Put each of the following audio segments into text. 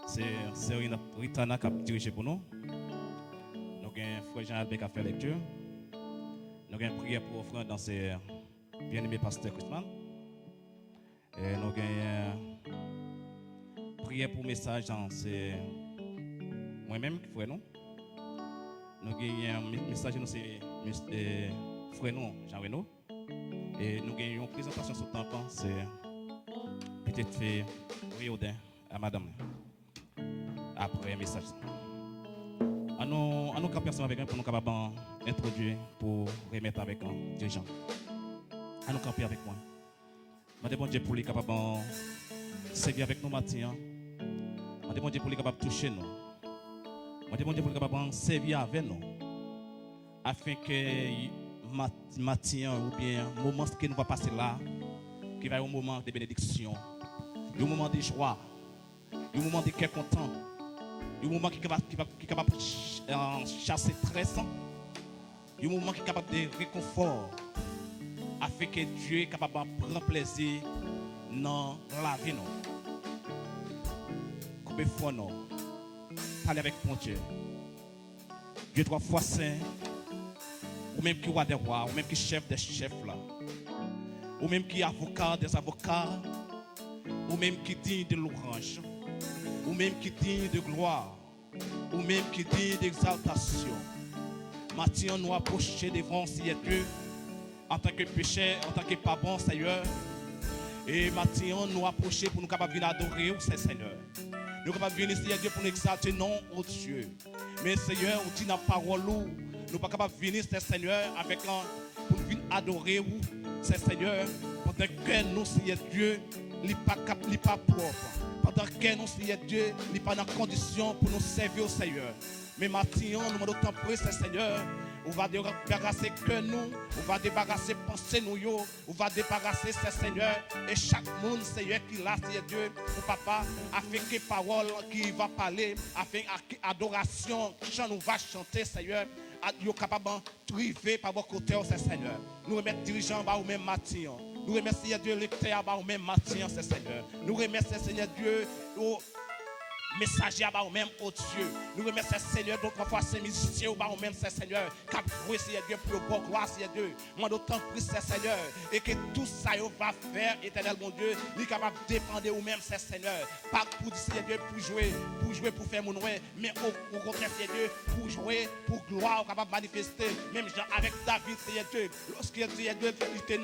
C'est Ritana qui a dirigé pour nous. Nous avons frère Jean-Albert qui a fait lecture. Nous avons prié pour offrir dans ces bien-aimés pasteur Christman. Et nous avons prié pour message dans ces moi-même qui frère nous. Nous avons un message dans ces frère nous Jean-Renaud. Et nous avons une présentation sur le temps, c'est peut-être fait Riodin à madame. Après un message. À nous camper ensemble avec un pour nous capables d'introduire pour remettre avec un dirigeant. À nous camper avec moi. Je demande Dieu pour les capables de servir avec nous matin. Je demande Dieu pour les capables de toucher nous. Je demande Dieu pour les capables de servir avec nous. Afin que matin ou bien le moment que nous va passer là, qui va être un moment de bénédiction, un moment de joie, un moment de cœur content. Un moment qui est capable de chasser stress, un moment qui est capable de réconfort, afin que Dieu est capable de prendre plaisir dans la vie. Coupez foi, parlez avec mon Dieu. Dieu 3 fois saint, ou même qui est roi des rois, ou même qui est chef des chefs, là, ou même qui est avocat des avocats, ou même qui digne de l'orange, ou même qui digne de gloire, ou même qui digne d'exaltation. Maintenant, nous approchons devant Seigneur Dieu en tant que pécheur, en tant que pas bon Seigneur. Et maintenant, nous approchons pour nous capables de venir adorer au Seigneur. Nous capables de venir Seigneur Dieu pour nous exalter non au Dieu. Mais Seigneur, on dit dans la parole, nous ne sommes pas capables de venir Seigneur avec pour venir adorer ou Seigneur pendant que nous Seigneur Dieu n'est pas propre. Pendant que nous, Seigneur Dieu, n'est pas dans condition pour nous servir au Seigneur. Mais maintenant, nous demandons tant pour Seigneur. On va débarrasser que nous, on va débarrasser pensée nous, on va débarrasser Seigneur. Et chaque monde, Seigneur, qui l'a, Seigneur Dieu, pour papa, afin que parole qui va parler, afin que adoration, chant nous va chanter, Seigneur. Nous sommes capables de priver par votre côté, Seigneur. Nous remettons dirigeants au même matin. Nous remercions Dieu, lecteur au même matin, Seigneur. Nous remercions Seigneur Dieu, au messager au même au Dieu. Nous remercions Seigneur, donc parfois ces musiciens au même Seigneur. Cap jouer Seigneur Dieu pour le bon gloire, Seigneur Dieu. Moi d'autant plus Seigneur. Et que tout ça va faire, éternel mon Dieu, il est capable de dépendre au même Seigneur. Pas pour dire Seigneur Dieu, pour jouer, pour faire mon nom, mais au contraire Seigneur Dieu, pour jouer, pour gloire, capable de manifester. Même avec David, Seigneur Dieu, lorsque Seigneur Dieu, il était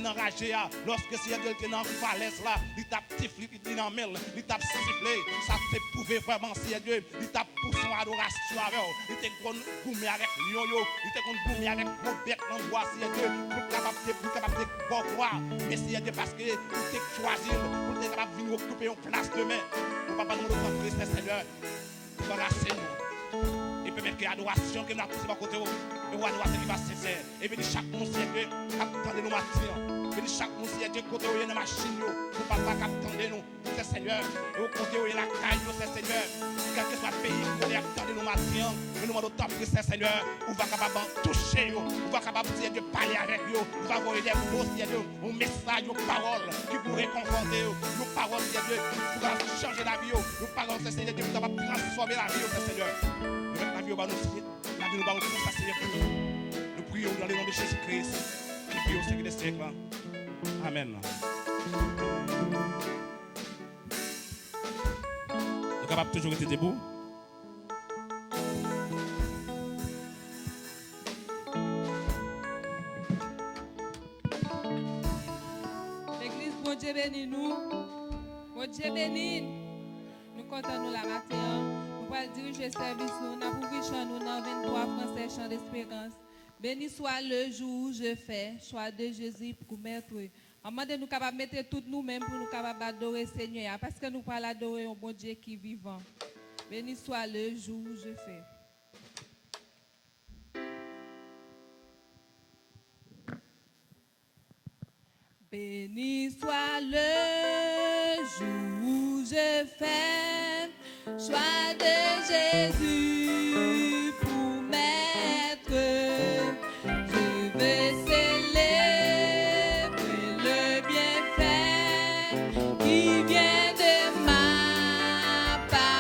enragé, lorsque Seigneur Dieu était dans falaise là, il t'a tiflé, il était dans mel, il t'a sifflé, ça t'éprouvé vraiment, Seigneur Dieu, il t'a pour son adoration avec, il était gourmé avec lion, il était gourmé avec Robert Lambois, Seigneur Dieu, pour capable de bon gloire, mais Seigneur Dieu, parce que il t'a choisi, pour être capable de venir occuper une place demain, pour pas nous le Seigneur, embarrassez-nous. Et permettre que l'adoration que nous avons poussée par côté, et l'adoration qui va se faire. Et bien chaque monde, Seigneur, attendez nous matin. Et chaque monde, Seigneur, côté où il y a une machine, pour papa attendez nous, c'est Seigneur. Et au côté où il y a la caille, c'est Seigneur. Quel que soit le pays, où il y a attendez nous matin. Et nous demandons tant que c'est Seigneur, où va capable toucher, où va capable de parler avec eux, où va avoir des mots, Seigneur, un message, une parole qui pourrait confronter, une parole, Seigneur, qui pourra changer la vie, une parole, Seigneur, qui pourra transformer la vie, Seigneur. La vie va nous suivre, la vie va nous passer pour nous. Nous prions dans le nom de Jésus-Christ. Nous prions au siècle des siècles. Amen. Nous sommes capables de toujours rester debout. L'église, bon Dieu bénit nous. Bon Dieu bénit. Nous comptons nous la matin. Nous allons diriger le service. Nous avons ouvert chant nous dans 23 français, chant d'espérance. Béni soit le jour où je fais, choix de Jésus pour mettre. Nous sommes capables de mettre tout nous-mêmes pour nous capables d'adorer le Seigneur. Parce que nous pouvons adorer un bon Dieu qui est vivant. Béni soit le jour où je fais. Béni soit le jour où je fais, choix de Jésus pour maître. Je veux célébrer le bienfait qui vient de ma part.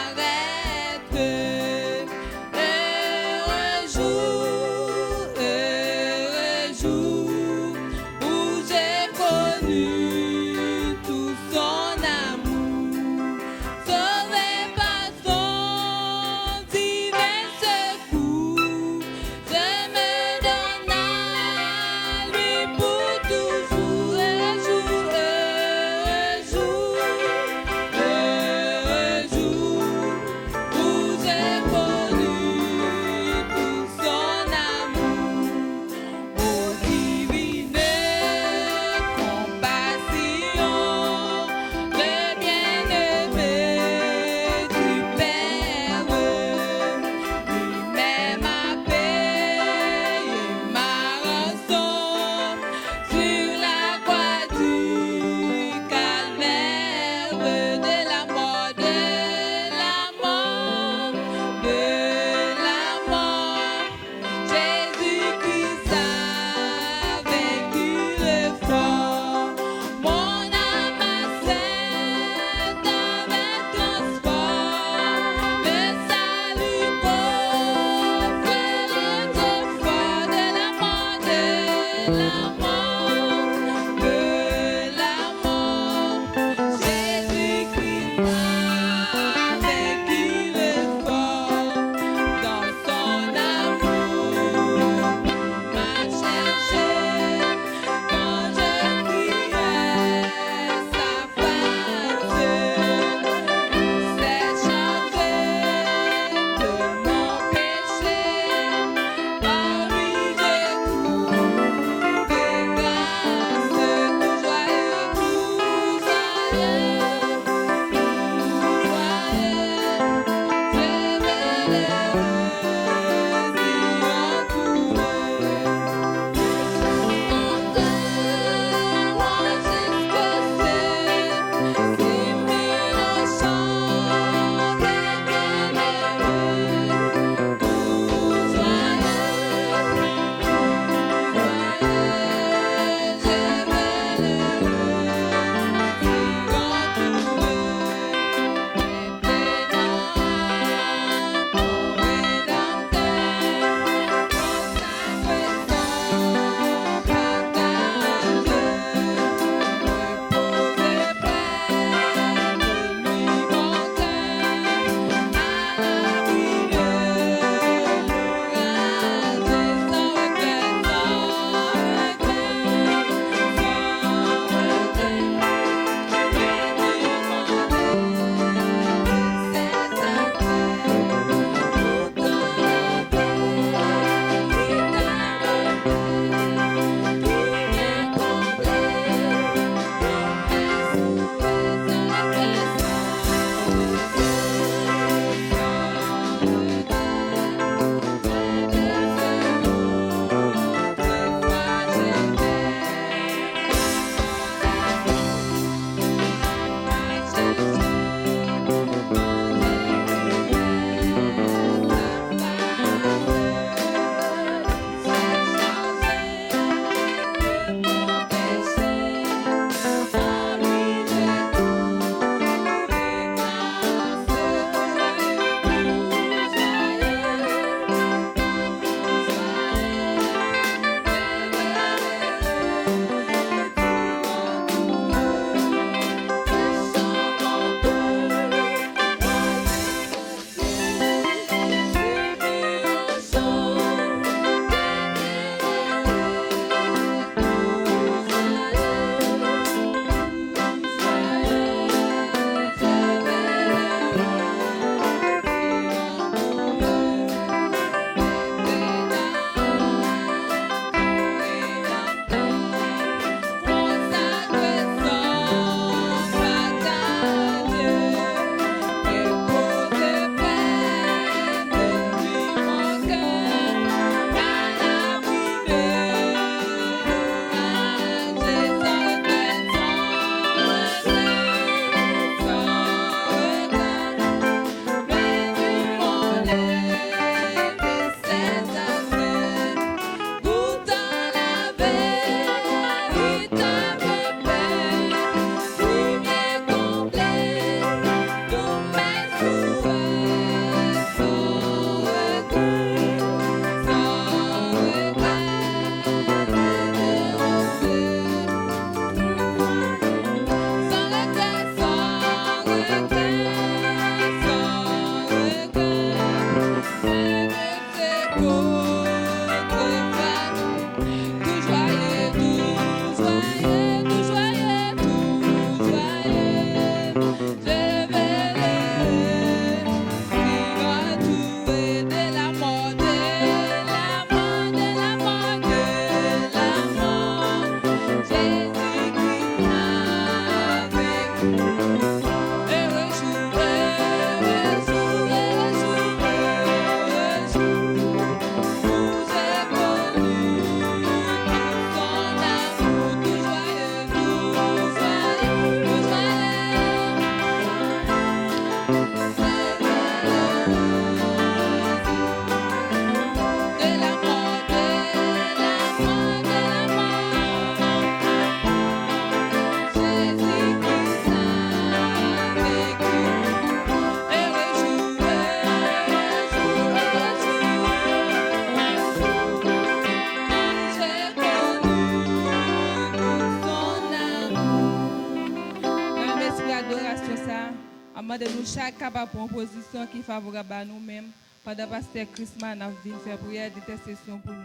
De nous chaque capable pour une position qui est favorable à nous-mêmes pendant que Pasteur Christmas a venu faire prière d'intercession pour nous.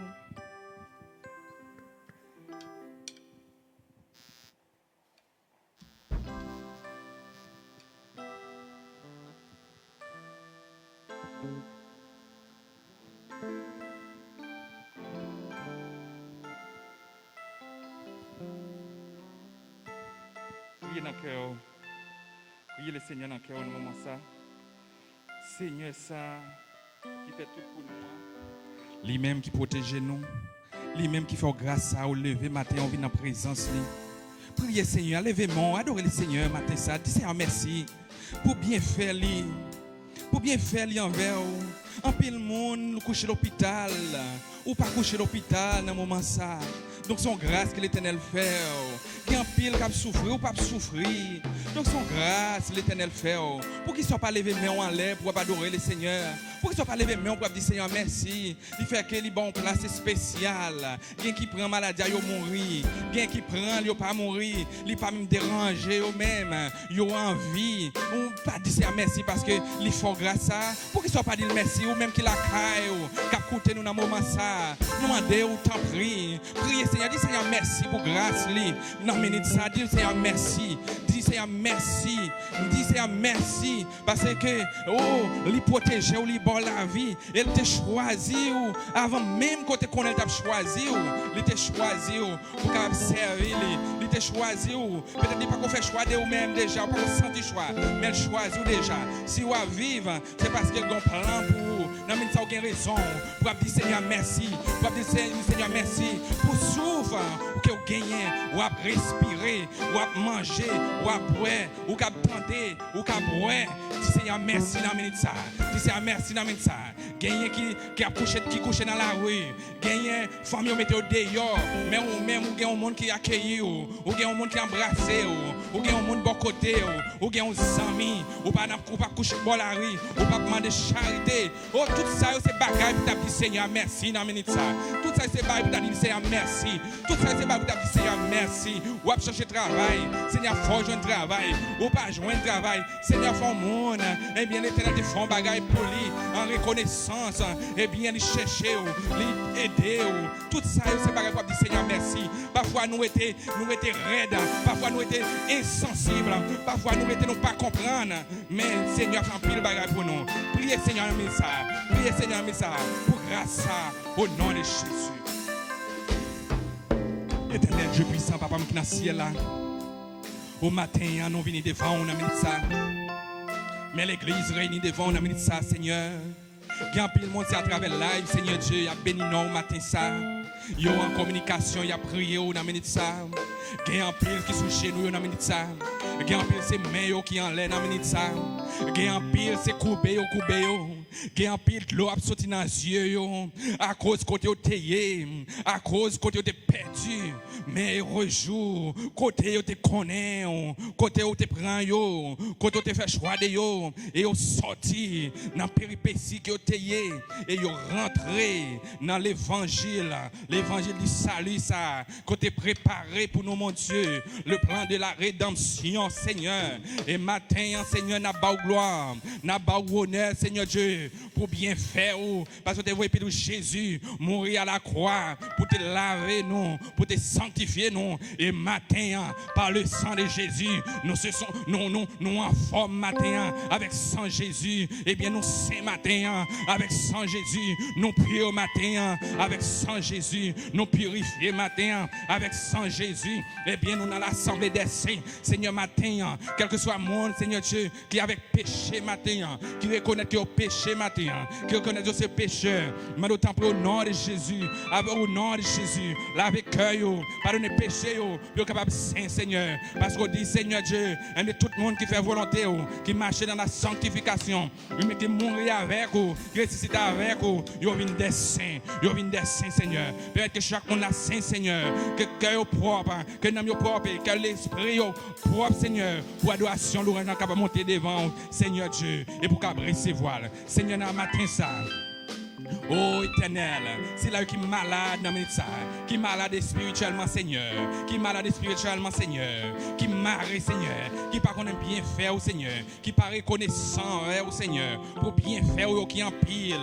Priez dans le cœur. Priez le Seigneur dans le cœur au moment ça. Seigneur ça, qui fait tout pour nous. Lui-même qui protège nous. Lui-même qui fait grâce à au lever matin, on vient en présence. Priez Seigneur, levez-moi, adorez le Seigneur matin ça. Dis Seigneur merci pour bien faire lui. Pour bien faire lui envers vous. En pile monde, nous coucher à l'hôpital. Ou pas coucher à l'hôpital dans le moment ça. Donc son grâce que l'Éternel fait. Qui en pile qui a souffert ou pas souffrir. Donc son grâce l'Éternel fait. Pour qu'il ne soit pas levé main en l'air pour adorer le Seigneur. Pour qu'il ne soit pas levé main pour dire Seigneur merci. Il fait que les bons place spécial. Quelqu'un qui prend maladie il mourir. Quelqu'un qui prend il pas mourir. Il pas me déranger au même. Il a envie. On pas dire Seigneur merci parce que il faut grâce à. Pour qu'il ne soit pas dire merci ou même qu'il a caille qui a coûté nous dans moment ça. Nous demandez ou t'en prie. Priez Seigneur, dis Seigneur merci pour grâce li. Non minute ça, dis Seigneur merci. Dis Seigneur merci. Dis Seigneur merci parce que il protège ou il bon la vie. Il t'a choisi ou avant même quand il t'a choisi ou il t'a choisi ou pour qu'il servir il t'a choisi ou peut-être pas qu'on fait choix de ou même déjà pas sentir choix mais il choisit déjà. Si vous vivre c'est parce qu'il a un plan pour vous. Non minute ça aucune raison pour dire Seigneur merci. Pour dire Seigneur merci pour souffre ou que vous gagnez ou à respirer ou à manger ou à boire ou à planter ou à boire. Dis Seigneur merci dans minute ça. Dis Seigneur merci dans minute ça. Gagner qui a couché dans la rue. Gagner famille mettre au dehors. Mais ou même ou gagne un monde qui accueille ou gagne un monde qui embrasse ou gagne un monde bon côté ou gagne un ami ou pas coucher dans la rue ou pas demander charité. Oh tout ça c'est bagaille pour dire Seigneur merci dans minute ça. Tout ça c'est bagaille pour dire Seigneur merci. Tout ça c'est bagaille pour dire Seigneur merci. Ou à chercher travail. Seigneur faut joindre travail ou pas joindre travail. Seigneur faut monde. Eh bien l'Éternel te font bagaille pour lui en reconnaissance. Eh bien il chercher ou aider ou tout ça c'est bagaille pour dire Seigneur merci. Parfois nous étions raides, parfois nous étions insensibles, parfois nous étions pas comprendre, mais Seigneur fait un pile bagaille pour nous. Priez Seigneur ça. Priez Seigneur ça pour grâce au nom de Jésus. Éternel Dieu puissant, papa qui est dans le ciel là. Au matin, nous venons devant, on a mis ça. Mais l'église réunie devant, on a mis ça, Seigneur. Il y a un pile monde à travers live, Seigneur Dieu, il y a béni nous au matin ça. Il y a en communication, il y a prié, on a mis ça. Il y a un pile qui sont chez nous, on a mis ça. Il y a un pile c'est mains qui en l'air, on a mis ça. Il y a un pile c'est coubé. Il y a un pile de l'eau sorti dans les yeux. À cause côté au théier, à cause côté au perdu. Mais rejour, côté au te connaît, côté au te prend yo, côté au te fait choix de yo, et au sorti dans péripétie qui au théier, et yo rentré dans l'évangile du salut ça, côté préparé pour nous mon Dieu, le plan de la rédemption Seigneur. Et matin Seigneur n'a pas gloire, n'a pas honneur Seigneur Dieu pour bien faire parce que tu vois puis Jésus mourir à la croix pour te laver nous, pour te sanctifier nous, et matin par le sang de Jésus nous en forme matin avec sang Jésus, et bien nous saint matin avec sang Jésus, nous prions matin avec sang Jésus, nous purifions matin avec sang Jésus, et bien nous dans l'assemblée des saints Seigneur matin, quel que soit le monde Seigneur Dieu qui avec péché matin, qui reconnaît qu'il a péché péché matin, qui reconnaissent que c'est pécheur. Demande autant pour au nom de Jésus, au nom de Jésus, lavez cœur, pardonnez péché, pour capable saint Seigneur. Parce qu'on dit Seigneur Dieu, aimez tout le monde qui fait volonté, qui marche dans la sanctification, qui mourir avec vous, qui ressuscite avec vous, ils viennent des saints, Seigneur. Peut-être que chaque monde a saint Seigneur, que cœur propre, que l'âme propre, que l'esprit propre Seigneur, pour adoration, nous sommes capables de monter devant Seigneur Dieu, et pour qu'à recevoir. Seigneur, dans le matin ça. Oh éternel, c'est là qui est malade dans ça, qui est malade spirituellement Seigneur, qui est malade spirituellement Seigneur, qui est marré Seigneur, qui pas connaît bien faire au Seigneur, qui pas reconnaissant au Seigneur, pour bien faire au qui en pile.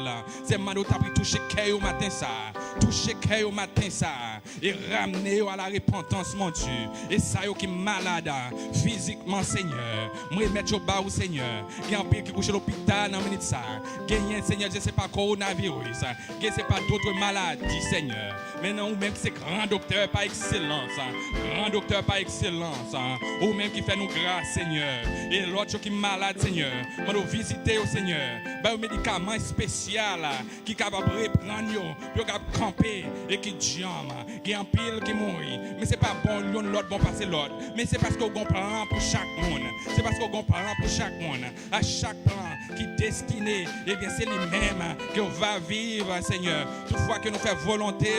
C'est mal t'as pris toucher cœur au matin ça, toucher cœur au matin ça, et ramener à la repentance mon Dieu. Et ça qui est malade physiquement Seigneur, moi mettre au bas au Seigneur, qui en pile qui couche à l'hôpital dans minute ça, gagner Seigneur, je sais pas coronavirus. Que ce n'est pas d'autres maladies, Seigneur. Mais non, ou même c'est grand docteur par excellence. Grand docteur par excellence. Ou même qui fait nous grâce, Seigneur. Et l'autre qui est malade, Seigneur. On doit visiter au Seigneur. Un médicament spécial qui est capable de reprendre, qui est capable de camper et qui jamme. Qui est en pile qui mourit. Mais ce n'est pas bon, l'autre bon passer l'autre. Mais c'est parce qu'on a un plan pour chaque monde. C'est parce qu'on a un plan pour chaque monde. À chaque plan qui est destiné, et bien c'est lui-même qui va vivre, Seigneur. Toutefois que nous faisons volonté,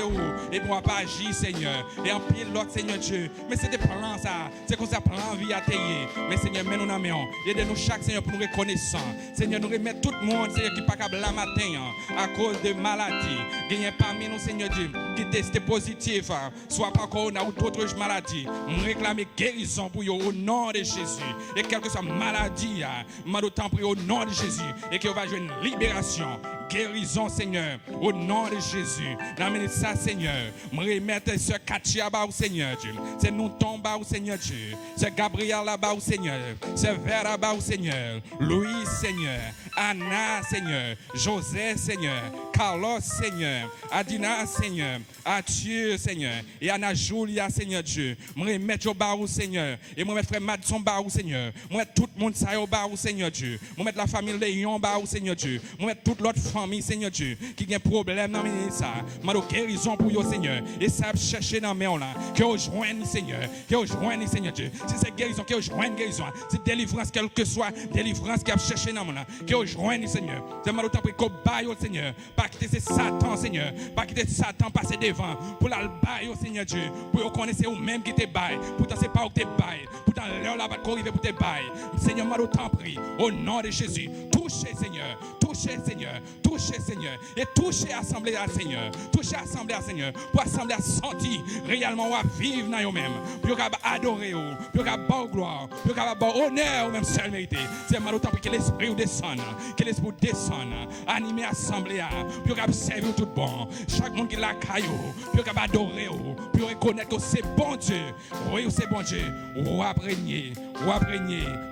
et nous ne pas agir, Seigneur. Et en pile l'autre, Seigneur Dieu. Mais c'est des plans, ça. C'est comme ça, plan vie à tailler. Mais Seigneur, mets nous dans main. Aidez-nous chaque, Seigneur, pour nous reconnaissant. Seigneur, nous remettre tout le monde, Seigneur, qui n'est pas capable la matin, à cause de maladies. Gagnez parmi nous, Seigneur Dieu, qui testent positif, soit par corona ou d'autres maladies. Nous réclamons guérison pour eux au nom de Jésus. Et quelle que soit maladie, nous d'autant prier au nom de Jésus. Et qu'il va jouer une libération. Guérison, Seigneur, au nom de Jésus. N'amenez ça, Seigneur. Me remettre ce Katia là-bas, Seigneur Dieu. C'est nous tomber au Seigneur Dieu. C'est Gabriel là-bas, Seigneur. C'est Vera là-bas, Seigneur. Louis, Seigneur. Anna, Seigneur. José, Seigneur. Carlos, Seigneur. Adina, Seigneur. Adieu, Seigneur. Et Anna Julia, Seigneur Dieu. Me remettre au bar, Seigneur. Et me mettre frère Madson bar, Seigneur. Me mettre tout le monde ça au bar, Seigneur Dieu. Me mettre la famille Léon bar, Seigneur Dieu. Me mettre toute l'autre famille, Seigneur Dieu, qui a un problème dans ça. M'a guérison pour vous, Seigneur. Et ça chercher dans mes là. Que vous joignez, Seigneur. Que vous joignez, Seigneur Dieu. Si c'est guérison, que vous joignez guérison. C'est délivrance, quelle que soit délivrance qui a cherché dans mon là. Que vous joignez, Seigneur. C'est mal autant que bail, Seigneur. Pas quitter ce Satan, Seigneur. Pas quitter Satan passer devant. Pour la bail, Seigneur Dieu. Pour vous connaître vous-même qui te bail. Pourtant, c'est pas où te bail. Pourtant, l'heure là va arriver pour te bail. Seigneur, mal autant prie. Au nom de Jésus. Touchez, Seigneur. Touchez, Seigneur. Touchez, Seigneur. Et touchez l'assemblée à Seigneur. Touchez l'assemblée à Seigneur. Pour l'assemblée à sentir réellement à vivre dans eux-mêmes. Pour adorer, pour avoir gloire, pour avoir honneur, même seul mérité. C'est mal autant pour que l'esprit descende. Que l'esprit descende. Animer l'assemblée pour servir tout bon. Chaque monde qui l'a caillou. Pour adorer, pour reconnaître que c'est bon Dieu. Oui, c'est bon Dieu. Ou appreniez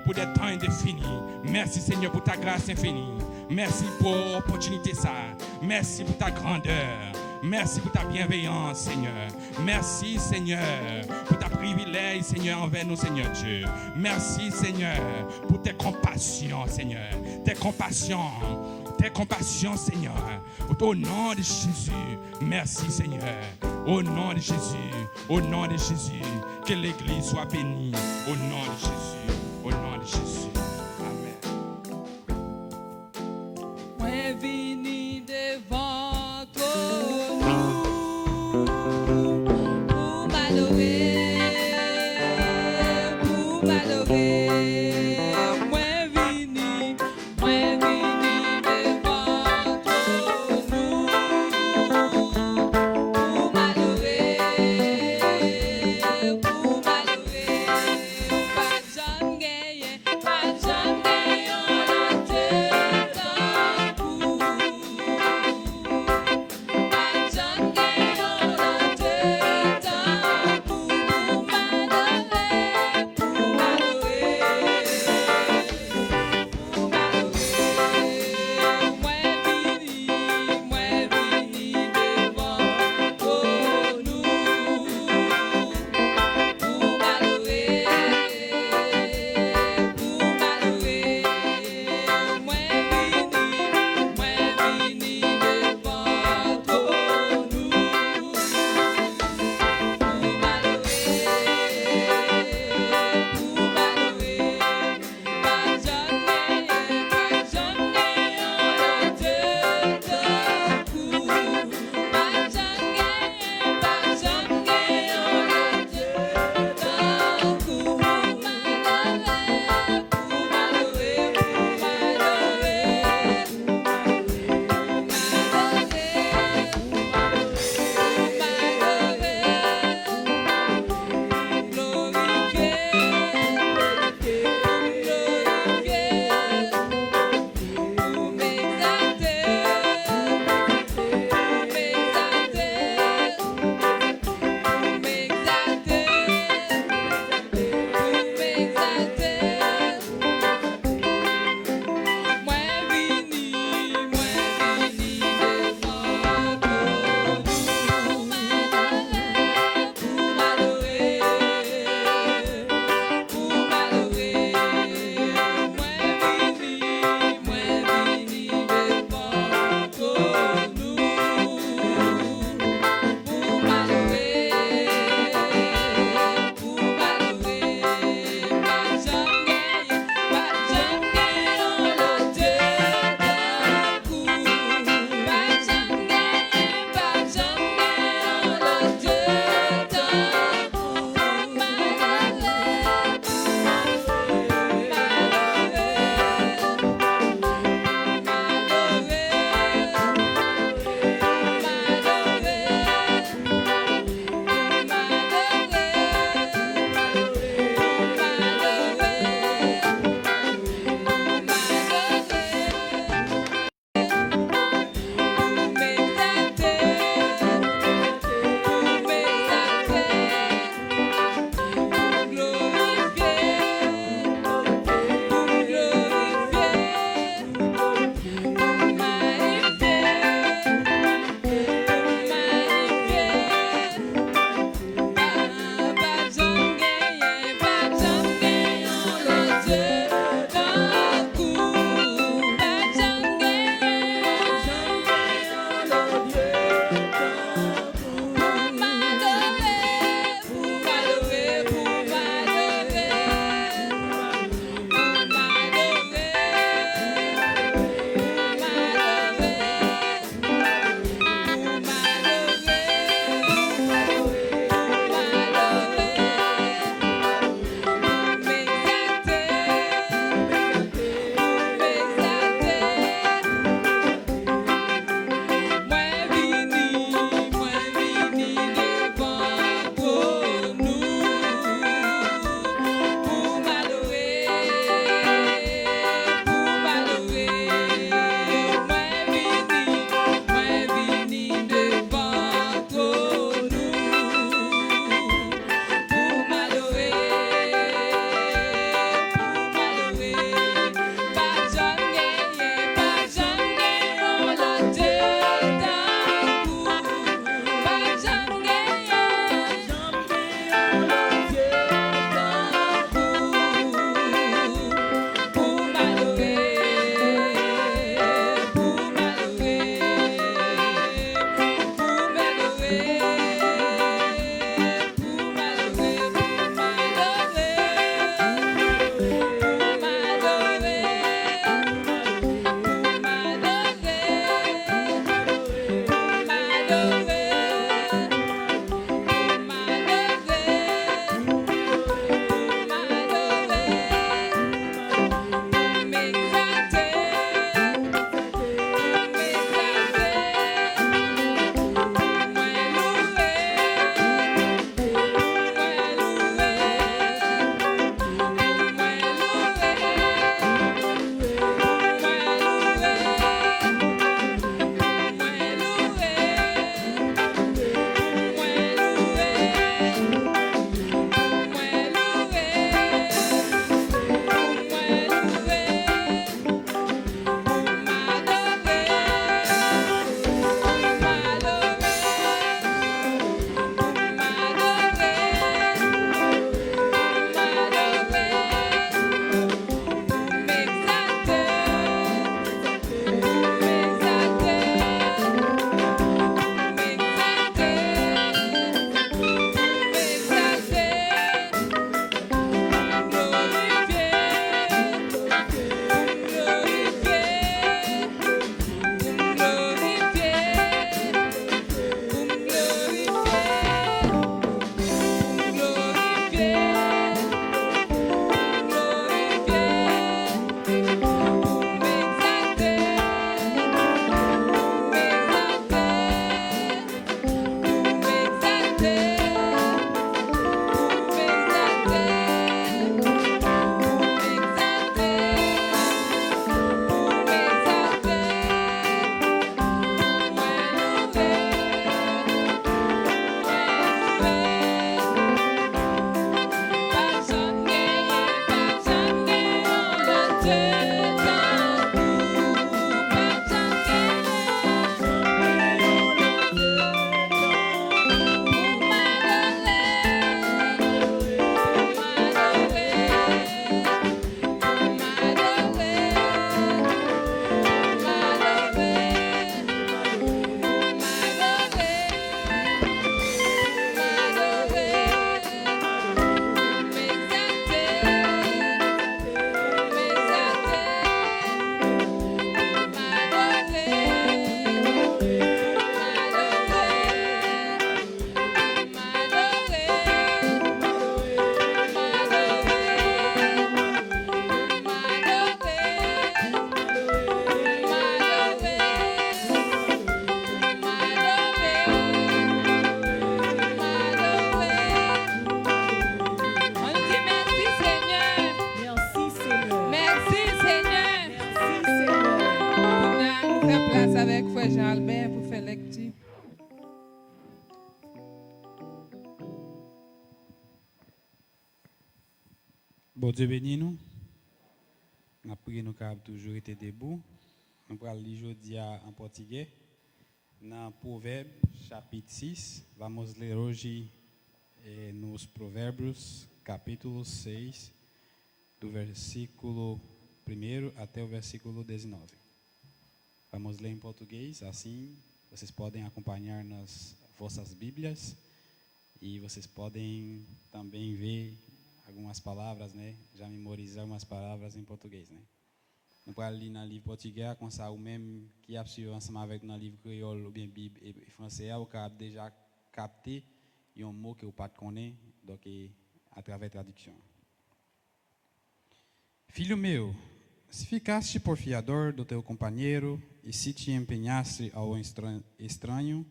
pour des temps indéfinis. Merci Seigneur pour ta grâce infinie. Merci pour l'opportunité ça. Merci pour ta grandeur. Merci pour ta bienveillance, Seigneur. Merci, Seigneur, pour ta privilège, Seigneur, envers nous, Seigneur Dieu. Merci, Seigneur, pour tes compassions, Seigneur. Tes compassions, Seigneur. Au nom de Jésus, merci, Seigneur. Au nom de Jésus, que l'Église soit bénie. Au nom de Jésus, au nom de Jésus. Moi vini devant toi pour m'adorer, Moi vini devant toi pour m'adorer, Frère Jean-Albert pour faire lecture. Bon Dieu béni nous. Nous prions nous avons toujours été debout. Nous allons lire aujourd'hui en portugais. Dans Proverbes, chapitre 6, vamos ler hoje nos Provérbios, capítulo 6, do versículo 1 até o versículo 19. Vamos ler em português, assim vocês podem acompanhar nas vossas Bíblias e vocês podem também ver algumas palavras, né? Já memorizar umas palavras em português, né? Nous allons lire dans le livre portugais, comme ça, ou même qui a suivi ensemble avec dans le livre créole ou bien Bible et français, ou qui a déjà capté un mot que vous ne connaissez pas, donc à travers la traduction. Filho meu, se ficaste porfiador do teu companheiro e se te empenhaste ao estranho,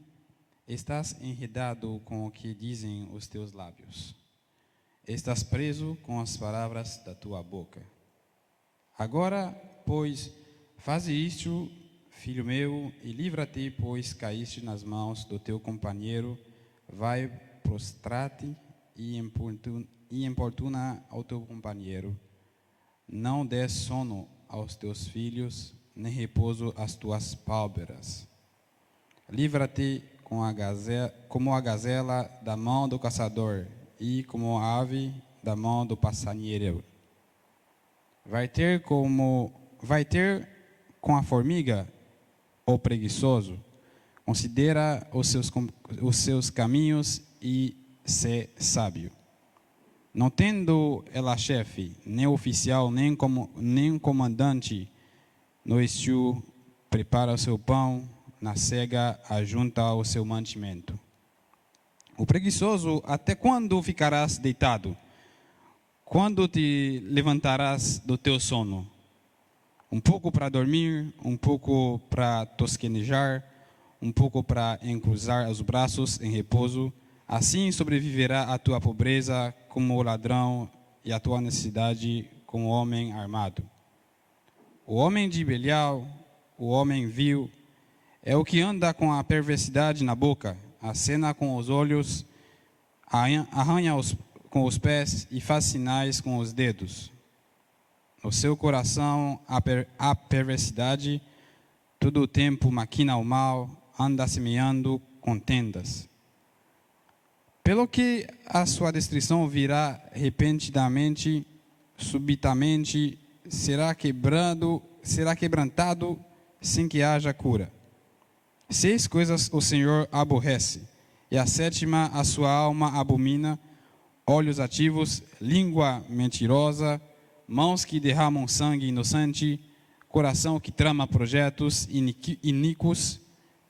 estás enredado com o que dizem os teus lábios. Estás preso com as palavras da tua boca. Agora, pois, faze isto, filho meu, e livra-te, pois caíste nas mãos do teu companheiro, vai, prostra-te e importuna ao teu companheiro. Não des sono aos teus filhos, nem repouso às tuas pálpebras. Livra-te como a gazela da mão do caçador, e como a ave da mão do passarinheiro. Vai ter com a formiga o preguiçoso. Considera os seus caminhos e sê sábio. Não tendo ela chefe, nem oficial, nem comandante, no estio prepara o seu pão, na cega ajunta o seu mantimento. O preguiçoso, até quando ficarás deitado? Quando te levantarás do teu sono? Um pouco para dormir, um pouco para tosquenejar, um pouco para encruzar os braços em repouso. Assim sobreviverá a tua pobreza como o ladrão e a tua necessidade como o homem armado. O homem de Belial, o homem vil, é o que anda com a perversidade na boca, acena com os olhos, arranha com os pés e faz sinais com os dedos. No seu coração há perversidade, todo o tempo maquina o mal, anda semeando contendas. Pelo que a sua destruição virá repentinamente, subitamente, será quebrantado sem que haja cura. 6 coisas o Senhor aborrece, e a 7ª a sua alma abomina: olhos ativos, língua mentirosa, mãos que derramam sangue inocente, coração que trama projetos iníquos,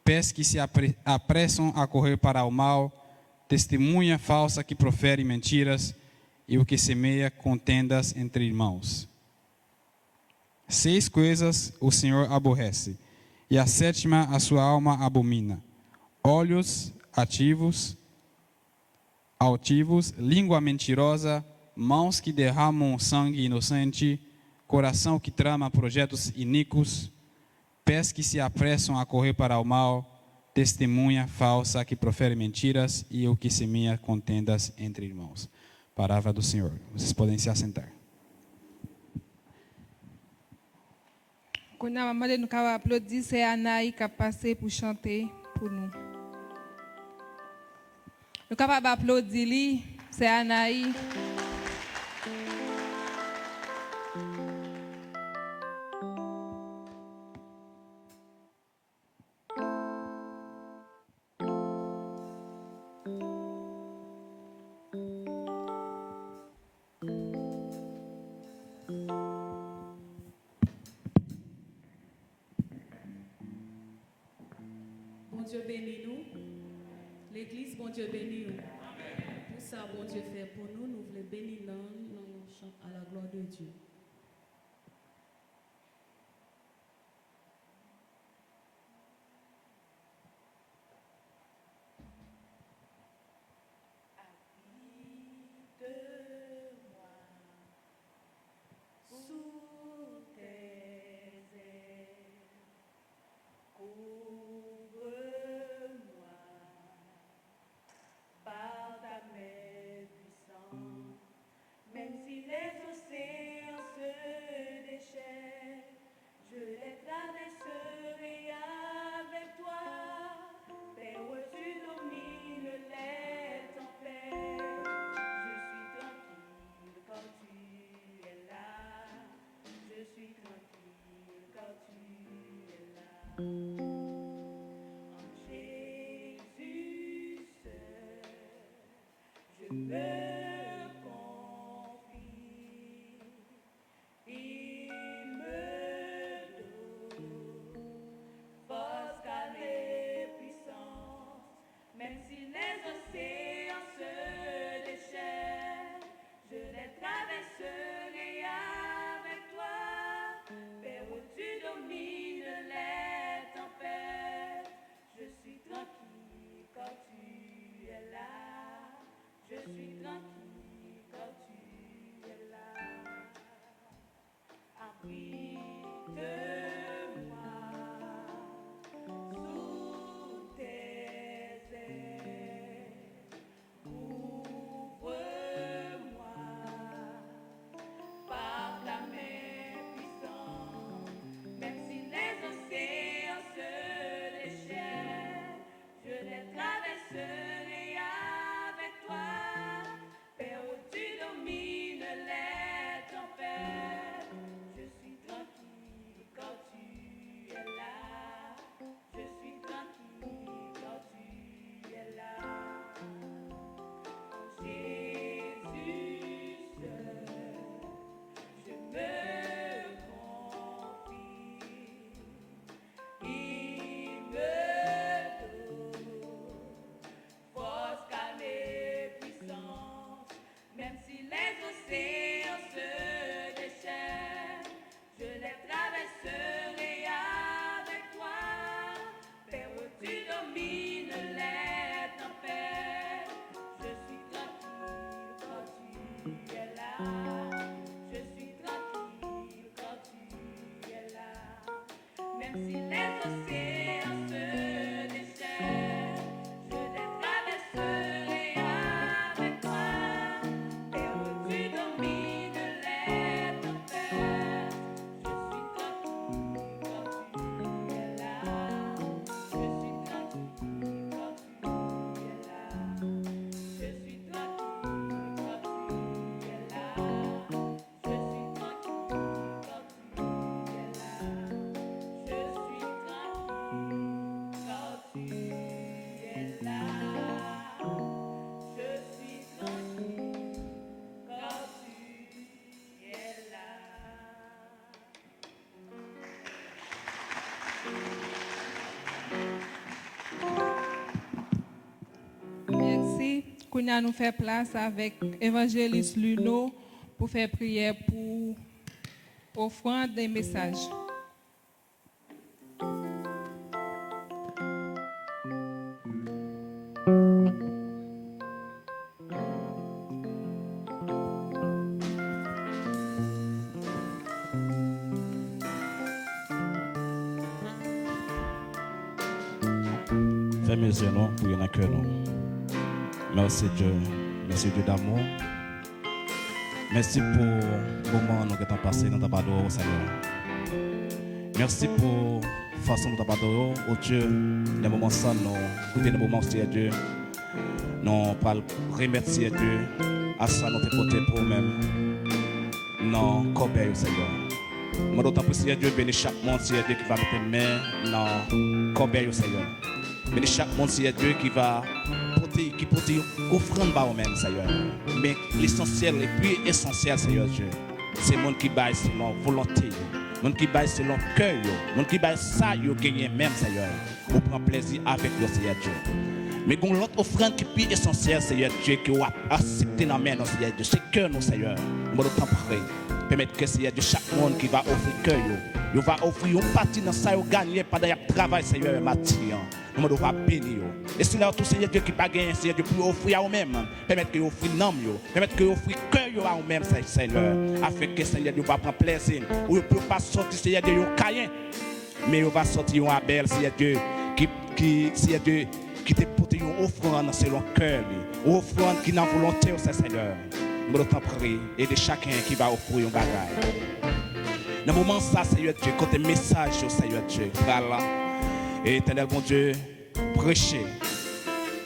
pés que se apressam a correr para o mal, testemunha falsa que profere mentiras e o que semeia contendas entre irmãos. 6 coisas o Senhor aborrece, e a 7ª a sua alma abomina: olhos altivos, língua mentirosa, mãos que derramam sangue inocente, coração que trama projetos iníquos, pés que se apressam a correr para o mal, testemunha falsa que profere mentiras e o que semeia contendas entre irmãos. Palavra do Senhor. Vocês podem se assentar. Quando a maman nous a applaudi, c'est Anaï qui a passé pour chanter pour nous. Nous sommes capables d'applaudir, c'est Anaï. Bon Dieu bénit nous. L'église, bon Dieu bénit nous. Pour ça, bon Dieu fait pour nous, nous voulons bénir nous chante à la gloire de Dieu. Sous tes ailes, si les océans se déchirent, je les traverserai avec toi. Et où tu domines les tempêtes, je suis tranquille quand tu es là. Je suis tranquille quand tu es là. Je suis tranquille quand tu es là. Je suis tranquille quand tu es là. Je suis tranquille quand tu es là. Je suis tranquille quand tu es là. Merci. Kounia nous fait place avec évangéliste Luno pour faire prière pour offrande des messages. Fais mes yeux, non, pour y en a que non. Merci Dieu d'amour. Merci pour le moment que nous avons passé dans ta parole, Seigneur. Merci pour la façon dont tu as parlé, oh Dieu, les moments sans nous, des moments, Seigneur Dieu. Nous pas remercier Dieu à ça nous te porté pour nous-mêmes. Non, combien, Seigneur. Moi, d'autant plus, Seigneur Dieu, bénis chaque monde, Seigneur Dieu, qui va mettre main dans combien, Seigneur. Bénis chaque monde, Seigneur Dieu, qui va porter offrande par eux-mêmes, Seigneur. Mais l'essentiel, le plus essentiel, Seigneur Dieu, c'est le monde qui baille selon volonté, le monde qui baille selon cœur, le monde qui baille ça, il gagne même, Seigneur. Pour prendre plaisir avec le Seigneur Dieu. Mais quand l'autre offrande qui est plus essentielle, Seigneur Dieu, qui va accepter dans la main, Seigneur Dieu, c'est cœur, nous, Seigneur. Nous allons t'en prier. Permettre que Seigneur Dieu, chaque monde qui va offrir cœur, il va offrir une partie dans ça, il gagner pendant le travail, Seigneur, Mathieu. Nous devons bénir. Et c'est là tout Seigneur Dieu qui va gagner, Seigneur Dieu, pour offrir à eux-mêmes. Permettre que vous offrez l'âme, permettre que vous offrez cœur à eux-mêmes, Seigneur. Afin que Seigneur Dieu va prendre plaisir. Ou ne peut pas sortir, Seigneur Dieu, un Caïn. Mais il va sortir un Abel, Seigneur Dieu, Seigneur Dieu, qui te porte une offrande selon cœur. Une offrande qui n'a volonté, Seigneur. Nous devons prier et de chacun qui va offrir un bagage. Dans le moment ça, Seigneur Dieu, quand tes messages, Seigneur Dieu, voilà. Et éternel bon Dieu, prêcher.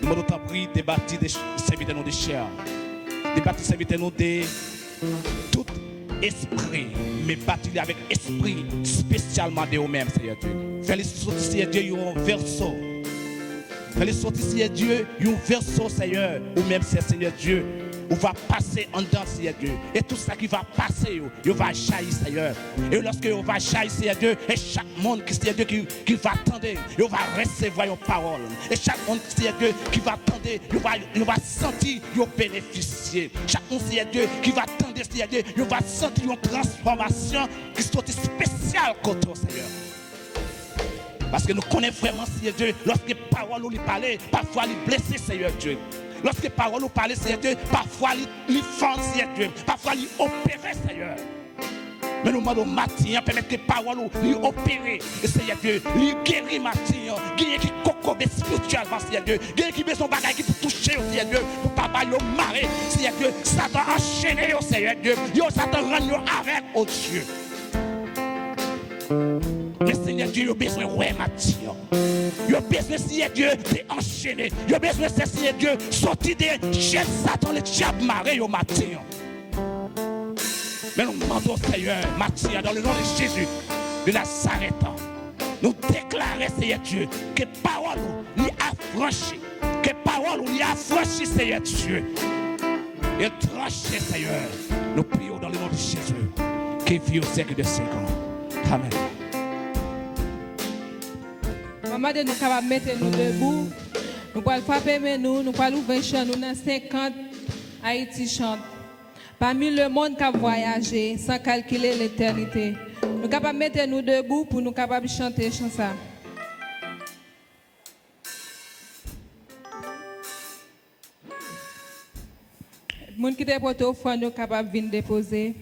Nous devons prier, débattre des serviteurs de chair. Débattre des serviteurs de tout esprit, mais bâtir avec esprit spécialement de eux-mêmes, Seigneur Dieu. Fais-les sortir, Seigneur Dieu, un verso. Fais-les sortir, Seigneur Dieu, un verso, Seigneur, ou même, Seigneur Dieu. On va passer en dedans, Seigneur Dieu. Et tout ça qui va passer, il va jaillir, Seigneur. Et lorsque on va jaillir, Seigneur Dieu, et chaque monde, Seigneur Dieu, qui va attendre, il va recevoir une parole. Et chaque monde, Seigneur Dieu, qui va attendre, il va sentir, il va bénéficier. Chaque monde, Seigneur Dieu, qui va attendre, Seigneur Dieu, il va sentir une transformation qui soit spéciale contre toi, Seigneur. Parce que nous connaissons vraiment, Seigneur Dieu, lorsque parole nous parle, parfois il blesse, Seigneur Dieu. Lorsque parole nous parle, Seigneur Dieu, parfois il fend, Seigneur Dieu, parfois il opère, Seigneur. Mais nous demandons matin, permettre que parole nous opérer, Seigneur Dieu, lui guérir matin, guérir qui cocobe spirituellement, Seigneur Dieu, guérir qui besoin de bagaille qui pour toucher, Seigneur Dieu, pour pas bailler marrer, Seigneur Dieu, Satan enchaîner, Seigneur Dieu, Satan rendre avec, oh Dieu. Mais Seigneur Dieu, il a besoin de ouais, Mathieu. Il a besoin, Seigneur Dieu, d'enchaîner. Il a besoin, Seigneur Dieu, sortir de chez Satan, le diable maré au Mathieu. Mais nous demandons, Seigneur, Mathieu, dans le nom de Jésus, de Nazareth, nous déclarons, Seigneur Dieu, que parole nous affranchit. Que parole nous affranchit, Seigneur Dieu. Et tranché, Seigneur. Nous prions dans le nom de Jésus, qui vit au siècle de 5 ans. Amen. Maman, nous sommes capables de mettre nous debout. Nous allons frapper nous, nous allons ouvrir chant nous dans 50 Haïti chante. Parmi le monde qui a voyagé sans calculer l'éternité. Nous sommes capables de mettre nous debout pour nous capables de chanter chanson. Les gens qui sont portés au fond, nous sommes capables de venir déposer.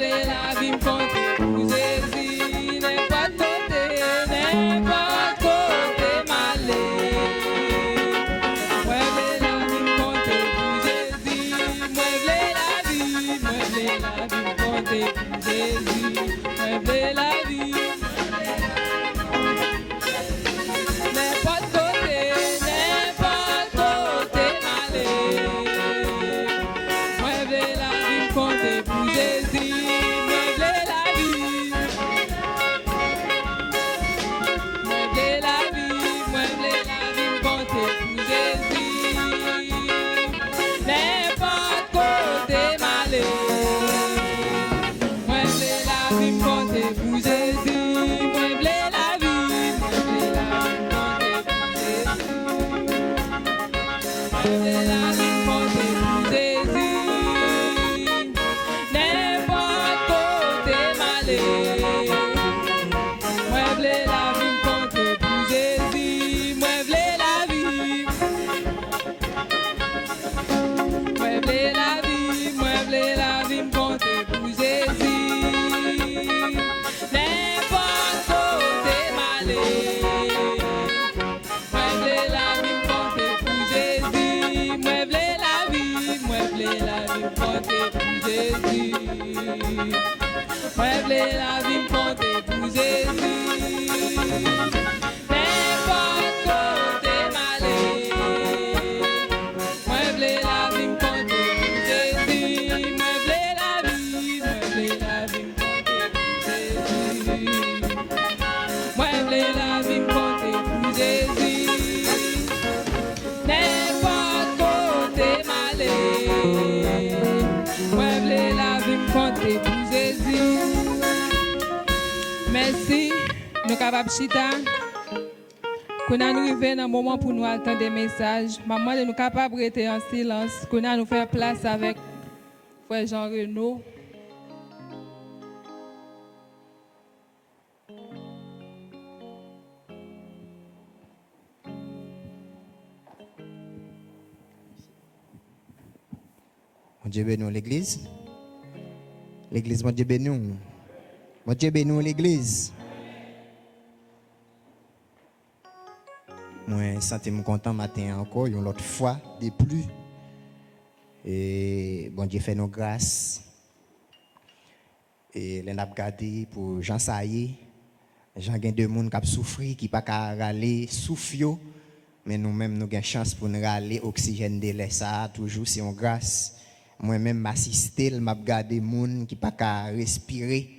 vle la vie m'conte pour Jésus, n'importe côté m'aller. Moi vle la vie m'conte pour Jésus, moi vle la vie m'conte pour Jésus, moi vle la vie. Merci, nous capables chita. Qu'on a nous arrivé dans un moment pour nous attendre des messages. Maman, nous capables de rester en silence. Qu'on a nous faire place avec frère Jean Renaud. Mon Dieu bénisse l'église. L'église, mon Dieu bénisse. Mon Dieu bénisse l'église. Moi, je suis content matin encore, une autre fois de plus. Et bon Dieu fait nos grâces. Et les n'a gardé pour Jean Saillé. Jean gain de monde qui a souffert, qui pas qu'à râler, souffle. Mais nous-mêmes, nous avons chance pour nous râler, oxygène de l'air, ça, toujours, c'est une grâce. Moi-même, m'assister, m'a gardé moun qui pas qu'à respirer.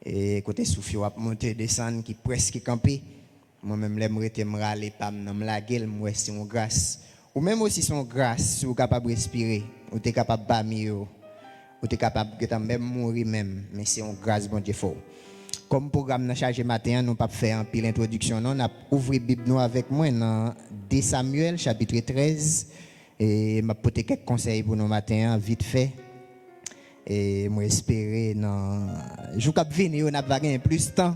Et côté souffle, a monter, descendre, qui presque campé. Moi-même, j'aimerais me râler, pas me laguer, moi, c'est une grâce. Ou même aussi, c'est une grâce, si vous êtes capable de respirer, ou êtes capable de bâmir, ou êtes capable de même mourir même, mais c'est une grâce, bon Dieu, fort. Comme programme n'a chargé matin, nous pas faire un pile introduction, non, on a ouvert Bible nous avec moi dans 2 Samuel, chapitre 13. Et m'a porté quelques conseils pour nous matin vite fait et moi espérer dans jour cap venir on a pas plus de temps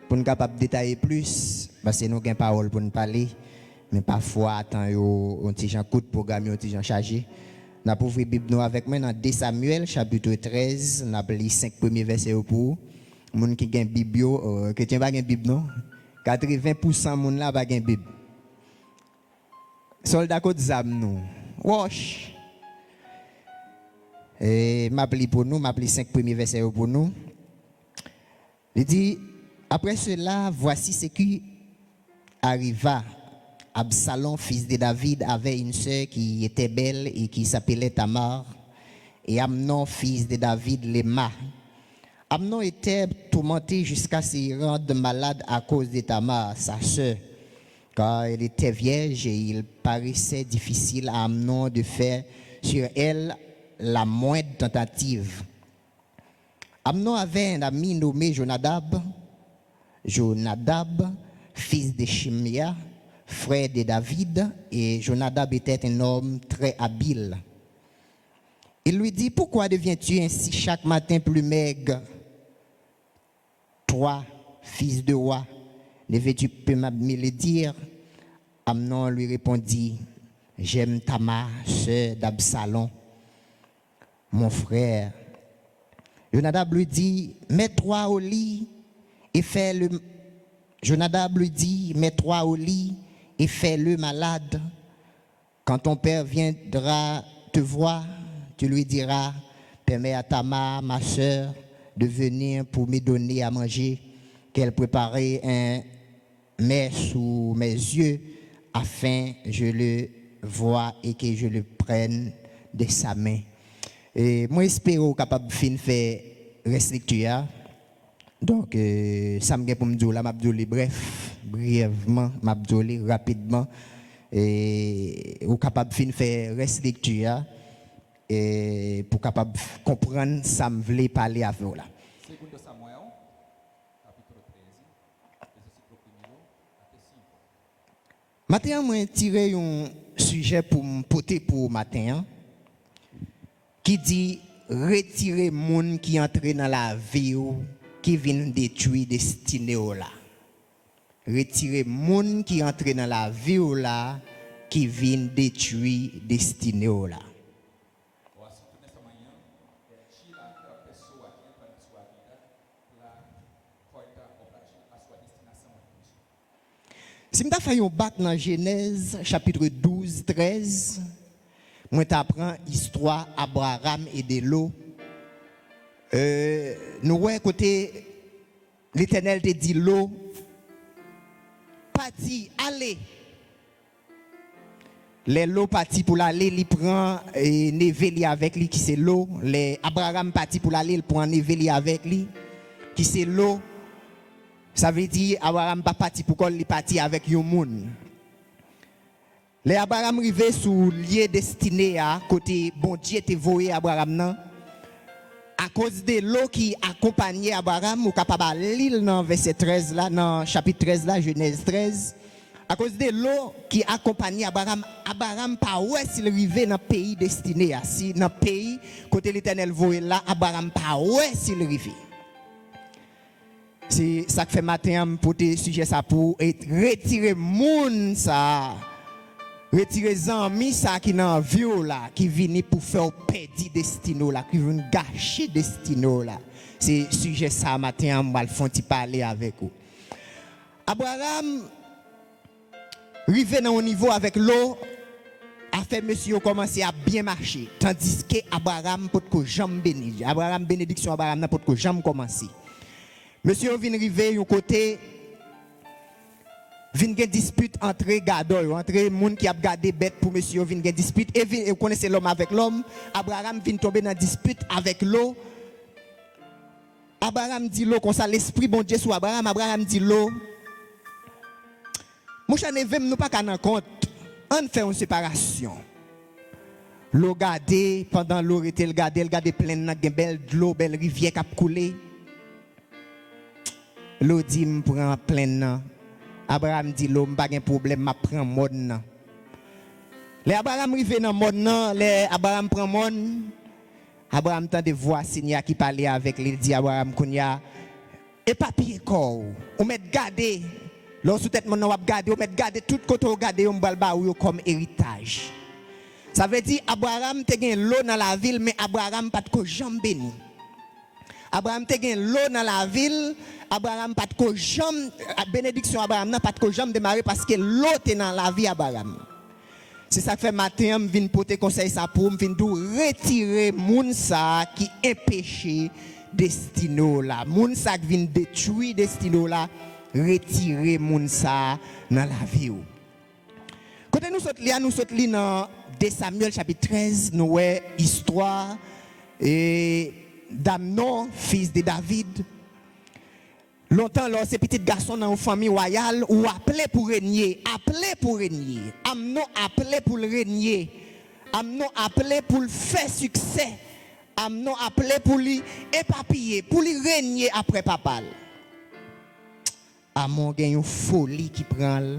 pour nous capable détailler plus parce que nous gain parole pour nous parler mais parfois attend un petit Jean coup de programme un petit Jean chargé n'a pour ouvrir Bible nous avec moi dans 2 Samuel chapitre 13 n'a lu 5 premiers versets pour moun qui gain Bible chrétien pas gain Bible non 80% moun là pas gain Bible. Soldat côte zam nous. Wash. Et m'appli pour nous, m'appli 5 premiers versets pour nous. Il dit après cela, voici ce qui arriva. Absalom, fils de David, avait une sœur qui était belle et qui s'appelait Tamar. Et Amnon, fils de David, l'aima. Amnon était tourmenté jusqu'à se rendre malade à cause de Tamar, sa sœur. Car elle était vierge et il paraissait difficile à Amnon de faire sur elle la moindre tentative. Amnon avait un ami nommé Jonadab. Jonadab, fils de Shimea, frère de David, et Jonadab était un homme très habile. Il lui dit, pourquoi deviens-tu ainsi chaque matin plus maigre? Toi, fils de roi, ne veux-tu pas me le dire? Amnon lui répondit, j'aime Tamar, sœur d'Absalom, mon frère. Jonadab lui dit, mets-toi au lit et fais-le. Jonadab lui dit, mets-toi au lit et fais-le malade. Quand ton père viendra te voir, tu lui diras, permets à Tamar, ma sœur, de venir pour me donner à manger, qu'elle prépare un mets sous mes yeux, afin que je le voie et que je le prenne de sa main. Et moi, j'espère capable de faire restricture. Donc, ça me pour me dire là, brièvement, rapidement, et ou capable de faire restricture et pour capable comprendre ça me voulait parler avec vous là. Segundo Samuel, capítulo 13, versículo 1 até 5. Matin, moi tiré un sujet pour me porter pour matin qui dit retirer monde qui entre dans la vie qui vient détruire destinée là. Retirer monde qui entre dans la vie là qui vient détruire destinée là. O assunto nessa manhã é tirar aquela pessoa que entra na sua vida para cortar ou para a sua destinação em Cristo. Si je fais un bac dans Genèse, chapitre 12, 13, moi t'apprends l'histoire Abraham et de l'eau. Nous voyons côté l'Éternel te dit l'eau, parti, allez. Les l'eau parti pour l'aller, il prend Névéli avec lui qui c'est l'eau. Les Abraham parti pour l'aller, il prend Névéli avec lui qui c'est l'eau. Ça veut dire Abraham pas parti pour qu'il parti avec un monde. Les Abraham arrivé sous lieu destiné à côté bon Dieu te voyé Abraham nan. À cause de l'eau qui accompagnait Abraham ou capable lire dans verset 13 là dans chapitre 13 là Genèse 13. À cause de l'eau qui accompagnait Abraham, Abraham pas ouais s'il arrivait dans pays destiné à si dans pays côté l'Éternel voyé là Abraham pas ouais s'il arrivait. C'est ça que fait matin pour te sujet ça pour retirer moun ça retirer amis ça qui dans vie là qui viennent pour faire perdre destino là qui viennent gâcher destino là c'est sujet ça matin on va le font parler avec vous. Abraham arrivé dans un niveau avec l'eau a fait monsieur commencer à bien marcher tandis que Abraham peut que jamais béni Abraham bénédiction Abraham n'a peut que jamais commencer. Monsieur vient arriver un côté vient une dispute entre gadol entre monde qui a gardé bête pour monsieur vient une dispute et vous connaissez l'homme avec l'homme Abraham vient tomber dans dispute avec l'eau. Abraham dit l'eau comme ça l'esprit bon Dieu sur Abraham. Abraham dit l'eau mon cher neveu nous pas qu'à compte on fait une séparation. L'eau gardé pendant l'eau était le garder plein de belle l'eau belle rivière qui a coulé. L'eau dit me prend plein. Abraham dit l'eau pas de problème m'a prend mode nan. Les Abraham rivé dans mode nan, les Abraham prend mode. Abraham tend de voir Seigneur qui parlait avec lui dit Abraham kounya et papier corps on met garder lorsque tête mon on garder on met garder tout côté on garder on balba ou comme héritage. Ça veut dire Abraham te gen l'eau dans la ville mais Abraham pas de jamais béni. Abraham te gen l'eau dans la ville, Abraham pas de jamais bénédiction Abraham n'a pas de jamais démarrer parce que l'eau est dans la vie Abraham. C'est ça que fait matin me vinn porter conseil ça pour me vinn retirer moun ça qui est péché destino là. Moun ça qui vinn détruire destino là, retirer moun ça dans la vie. Quand nous saute li dans 2 Samuel chapitre 13, nous voyons histoire et d'Amnon, fils de David. Longtemps, là, ces petits garçons dans une famille royale ou appelé pour régner. Amnon appelé pour régner. Amnon appelé pour faire succès. Amnon appelé pour lui éparpiller, pour lui régner après papa. Amnon a une folie qui prend.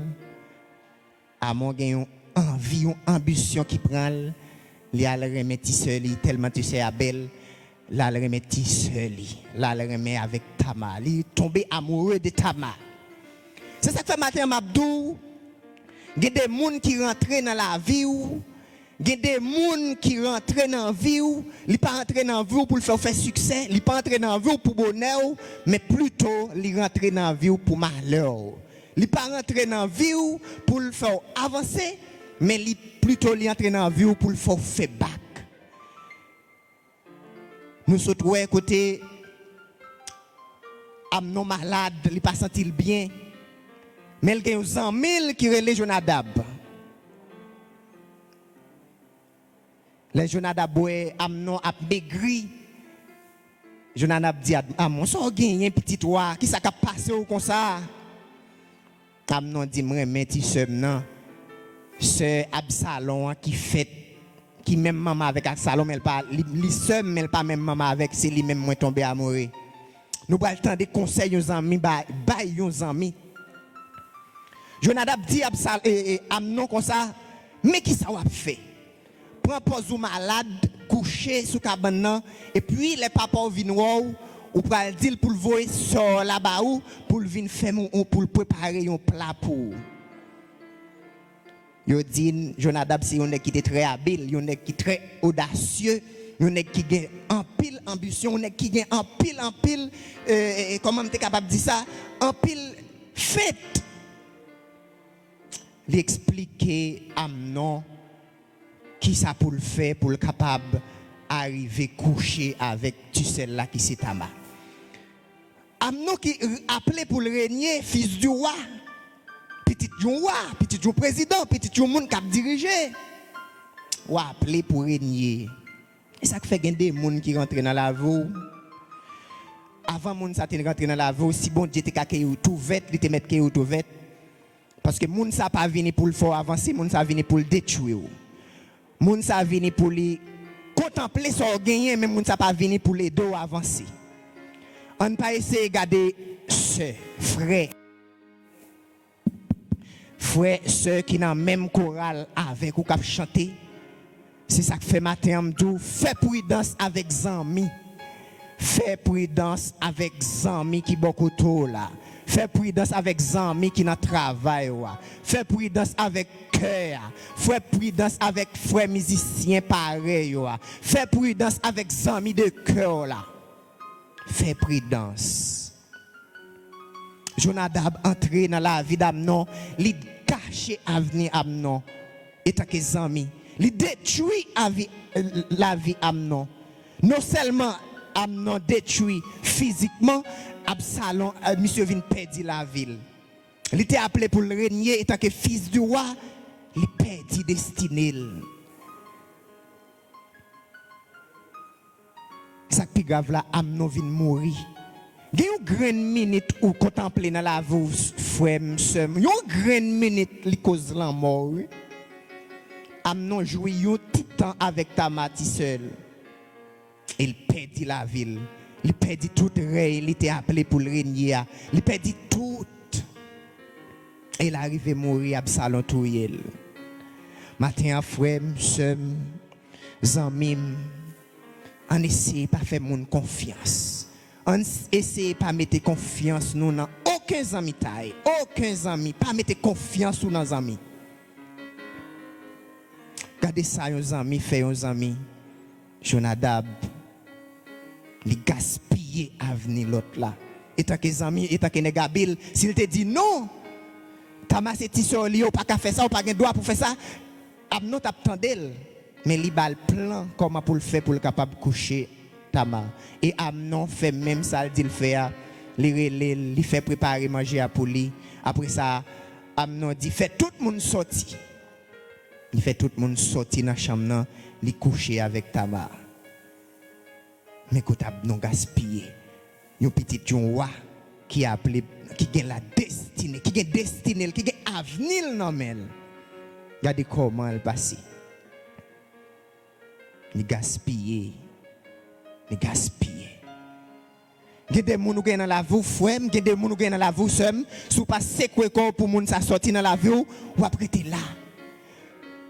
Amnon a une envie, une ambition qui prend. Il a le remettre seul, tellement tu sais, Abel. Là, il remet seul. Là, il remet avec Tamar. Il est tombé amoureux de Tamar. C'est ça que fait matin, Mabdou. Il y a des gens qui rentrent dans la vie. Il y a des gens qui rentrent dans la vie, ils ne pas rentrer dans la vie pour faire succès, ils ne pas rentrer dans la vie pour bonheur, mais plutôt ils rentrent dans la vie pour malheur. Ils ne pas rentrer dans la vie pour le faire avancer, mais plutôt ils rentrent dans la vie pour le faire back. Nous sommes à côté, Amnon malade, il ne pas senti bien, mais il y a 100 000 qui relèvent Jonadab. Les Jonadab Amnon a maigri. Jonadab dit Amnon, ça gagne un petit roi, qui ça a passé comme ça? Amnon dit moi mais ti non. C'est Absalom qui fait qui même maman avec Absalom elle pas li seul mais elle pas même maman avec c'est lui même moi tombé amoureux. Nous pas le temps de conseils aux amis bail aux amis. Jonadab dit Amnon comme ça, mais qui ça va faire? Prends pose ou malade, coucher sous cabane et puis les papas viennent ou pour le dire pour le voir sur là-bas ou pour venir faire pour préparer un plat pour. Yo dit Jonadab c'est un qui était très habile, un qui très audacieux, un qui a en pile ambition, un qui a en pile comment tu es capable de dire ça, en pile fête. L'expliquer Amnon qui ça pour le faire pour le capable arriver coucher avec tu sais là qui c'est Tamar. Amnon qui appelé pour le régner fils du roi, petit roi, petit président, petit monde qui a dirigé. Ou appelé pour régner. Et ça fait des gens qui rentrent dans la vie. Avant moun ça rentrer dans la vie, si bon Dieu te caqué tout vête, il te mettre tout vête. Parce que moun ça pas venir pour le faire avancer, moun ça venir pour le détruire. Moun sa vini pour les contempler son gagner mais moun sa pas vini pour les dos avancer. On pas essayer regarder ce frère ceux qui dans même chorale avec ou cap chanter. C'est ça que fait matin m'dou, fais prudence avec amis. Fais prudence avec amis qui beaucoup trop là. Fais prudence avec amis qui dans travail. Fais prudence avec cœur. Fais prudence avec frères musiciens pareil. Fais prudence avec amis de cœur là. Fais prudence. Jonadab entré dans la vie d'Amnon, il caché avenir Amnon. Et tant que amis, il détruit la vie Amnon. Non seulement Amnon détruit physiquement, Absalom, monsieur vient perdre la ville. Il était appelé pour le régner, et tant que fils du roi, il perdit destinée. Ça qui grave là, Amnon vient mourir. Il y a une grande minute où contempler dans la vie, frère, monsieur. Il y a une grande minute qui cause la mort. Amnon jouit un petit temps avec Tamati seul. Il perdit la ville. Il perdit tout règne, il était appelé pour le régner. Il perdit tout. Et il arrive à mourir Absalom Touyel. Matin, frère, monsieur, amis, on essaie pas faire mon confiance. On essaie pas mettre confiance nous dans aucun ami taille, aucun ami, pas mettre confiance dans nos amis. Regardez ça, nos amis, fait nos amis. Jonadab, il gaspille avenir l'autre là. Et tant que les amis, et tant que Negabil, s'il te dit non, t'as massé sur lui, ou pas qu'à faire ça, ou pas qu'un droit pour faire ça, Amnon t'attendait. Mais il a le plan comment pour le faire pour le capable de coucher Tamar. Et Amnon fait même ça, il dit le faire, il fait préparer manger pour lui. Après ça, Amnon dit fait tout le monde sortir. Il fait tout le monde sortir dans la chambre, il coucher avec Tamar. Mais quand Amnon gaspillé, un petit roi qui a appelé, qui a la destinée, qui a destinée, qui a avenir dans elle. Regardez comment elle passe. Il gaspille. Il gaspille. Il y a des gens qui sont dans la vie, frère, il y a des gens qui sont dans la vie, seul. Si vous passez quoi pour les gens sortir dans la vie, vous apprêtez là.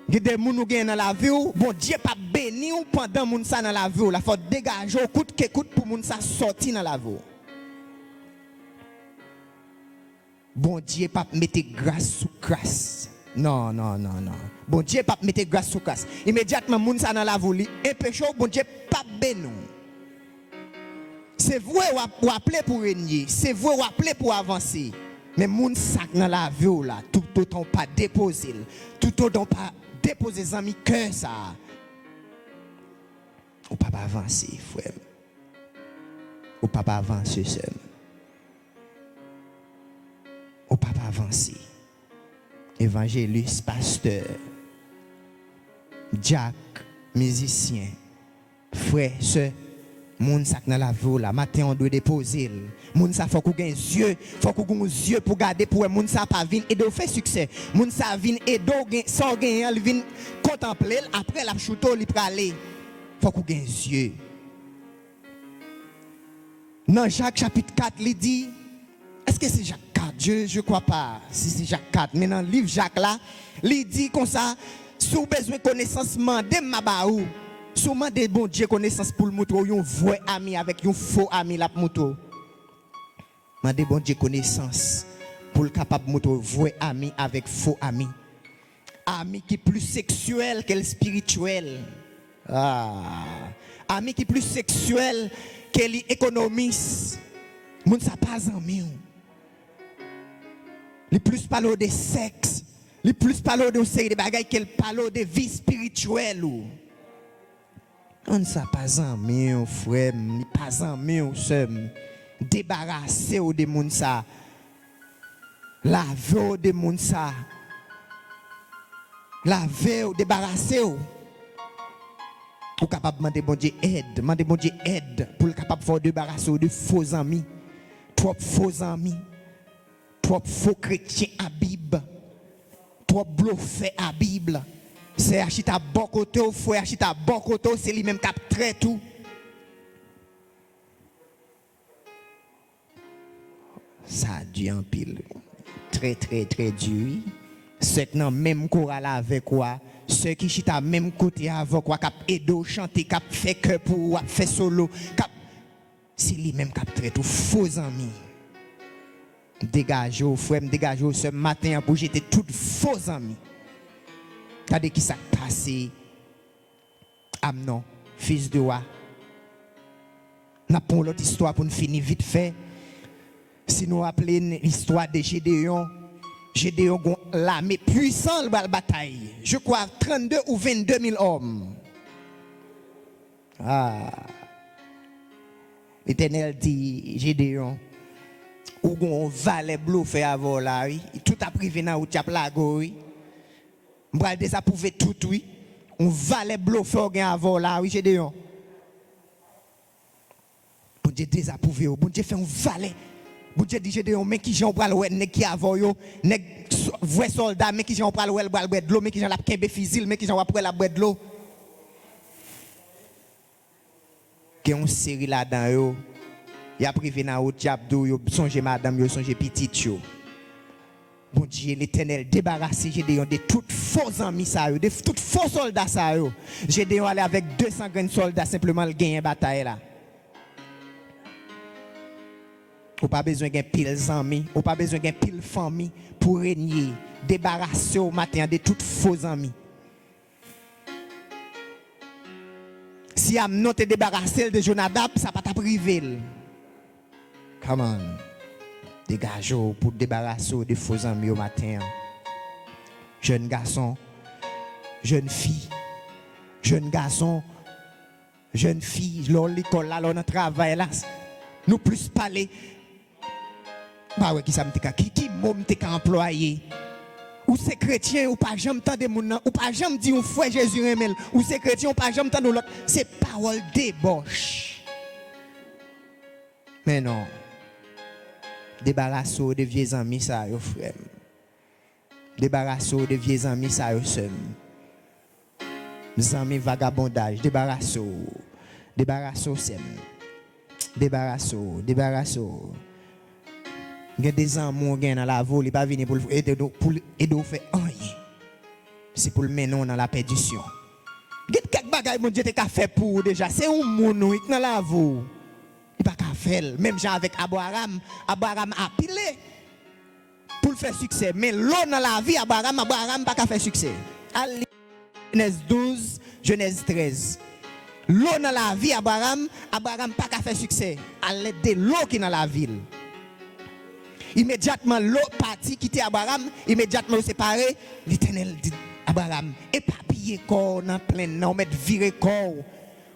Il y a des gens qui sont dans la vie, bon Dieu pas béni pendant les gens dans la vie. Il faut dégager coûte que coûte pour les gens sortir dans la vie. Bon Dieu pas mettre grâce sous grâce Non, non, non, non. Bon Dieu, pas mettre grâce sous grâce. Immédiatement, moun sa dans la volie, un péché, bon Dieu, pas bénou. C'est vrai ou appeler pour régner, c'est vrai ou appeler pour avancer. Mais moun sac dans la vie là, tout autant pas déposer, tout autant pas déposer amis cœur ça. Ou pas avancer, frère. Ou pas avancer seul. Ou pas avancer. Évangéliste, pasteur, Jack, musicien, frère, sœur, moun sak dans la vie là, matin on doit déposer. Moun sa faut qu'on ait yeux, faut qu'on ait yeux pour garder pour moun sa pas vinn et de faire succès. Moun sa vinn et do sans gagner, il vinn contempler après la chouto li praler. Faut qu'on ait yeux. Dans Jacques chapitre 4, il dit, est-ce que c'est Jacques 4? Je ne crois pas si c'est Jacques 4. Mais dans le livre Jacques là, il dit comme ça, si vous avez besoin de connaissance, demandez m'abaou. Si vous avez bon Dieu connaissance pour le moto, un vrai ami avec un faux ami la moto. Demandez bon Dieu connaissance pour le capable de moto, vrai ami avec faux ami. Ami qui est plus sexuel que le spirituel. Ami qui est plus sexuel que l'économiste. Moun sa pas ami. Les plus parlent de sexe, les plus parlent de série de bagailles qu'elle parle de vie spirituelle. On ne sait pas en mieux, frère, ni pas en mieux, débarrasser de moun sa, laver de moun sa, laver ou débarrasser ou. Pour capable demander bon Dieu aide, pour le capable de faire débarrasser de faux amis, trop faux amis. Trop faux chrétiens à Bible, trop bluffé à Bible. C'est acheter à bon côté, ou faut acheter à bon côté, c'est lui-même qui a trait tout. Ça a dû en pile. Très, très, très dur. Ceux qui n'ont même courage avec quoi, ceux qui chita même côté avec quoi, qui ont aidé chanter, qui ont fait cœur pour faire solo, c'est lui-même qui a trait tout. Faux amis. Dégagez, frère, dégagez ce matin pour jeter toutes faux amis. Regardez qui s'est passé. Amnon, fils de roi. N'a pas l'autre histoire pour nous finir vite fait. Si nous rappelons l'histoire de Gédéon, Gédéon a l'armée puissante dans la bataille. Je crois 32 ou 22 000 hommes. L'Éternel dit, Gédéon, ou gon valet bluffé avant là, oui. Tout a privé dans ou tap la go, oui. M'bral désapprouver tout, oui. On valet bluffé avant là, oui, Gédéon. Bon Dieu désapprouvé, bon Dieu fait un valet. Bon Dieu dit Gédéon, mais qui j'en pral ouais, nèg qui avant yo, nèg vrai soldat, mais qui j'en pral ouais, bral de l'eau, mais qui j'en la kembe fusil, mais qui j'en après la boire de l'eau. Qui on série là-dedans yo. Il a privé dans haut diabdo, yo songe madame, yo songe petite yo. Bon Dieu, l'Éternel débarrassé Gédéon de toutes faux amis ça yo, de toutes faux soldats ça yo. Gédéon allé avec 200 grands soldats simplement le gagner bataille là. Ou pas besoin d'un pile amis, ou pas besoin d'un pile famille pour régner, débarrasser au matin de toutes faux amis. Si Amnon te débarrassé de Jonadab, ça pas t'a privé. Come on. Dégagez pour débarrasser des faux amis au matin. Jeune garçon, jeune fille, jeune garçon, jeune fille, l'école là, le travail là, nous plus parler. Bah ouais, qui ça me qui m'ont employé? Ou c'est chrétien ou pas jamais tant de moun ou pas jamais dit un frère Jésus remel ou c'est chrétien ou pas jamais tant l'autre, c'est parole débauche. Mais non. Débarrassez de vieux amis ça yo frère. Débarrassez de vieux amis ça yo seul. Mes amis vagabondage, débarrassez. Débarrassez sem. Débarrassez. Il y a des amours dans la voie, il pas venir pour aider à faire rien. C'est pour le mener dans la perdition. Il y a quelques bagages mon Dieu t'a fait pour déjà, c'est un monde dans la voie. Il pas qu'à faire même gens avec Abraham a pilé pour fait succès. Mais l'eau dans la vie, Abraham pas qu'à faire succès. Allez, Genèse 12, Genèse 13. L'eau dans la vie, Abraham pas qu'à faire succès. À l'aide de l'eau qui est dans la ville. Immédiatement, l'eau partit, quitter Abraham, immédiatement séparé, l'Éternel dit Abraham, et papiller corps dans plein non, mettre virer corps,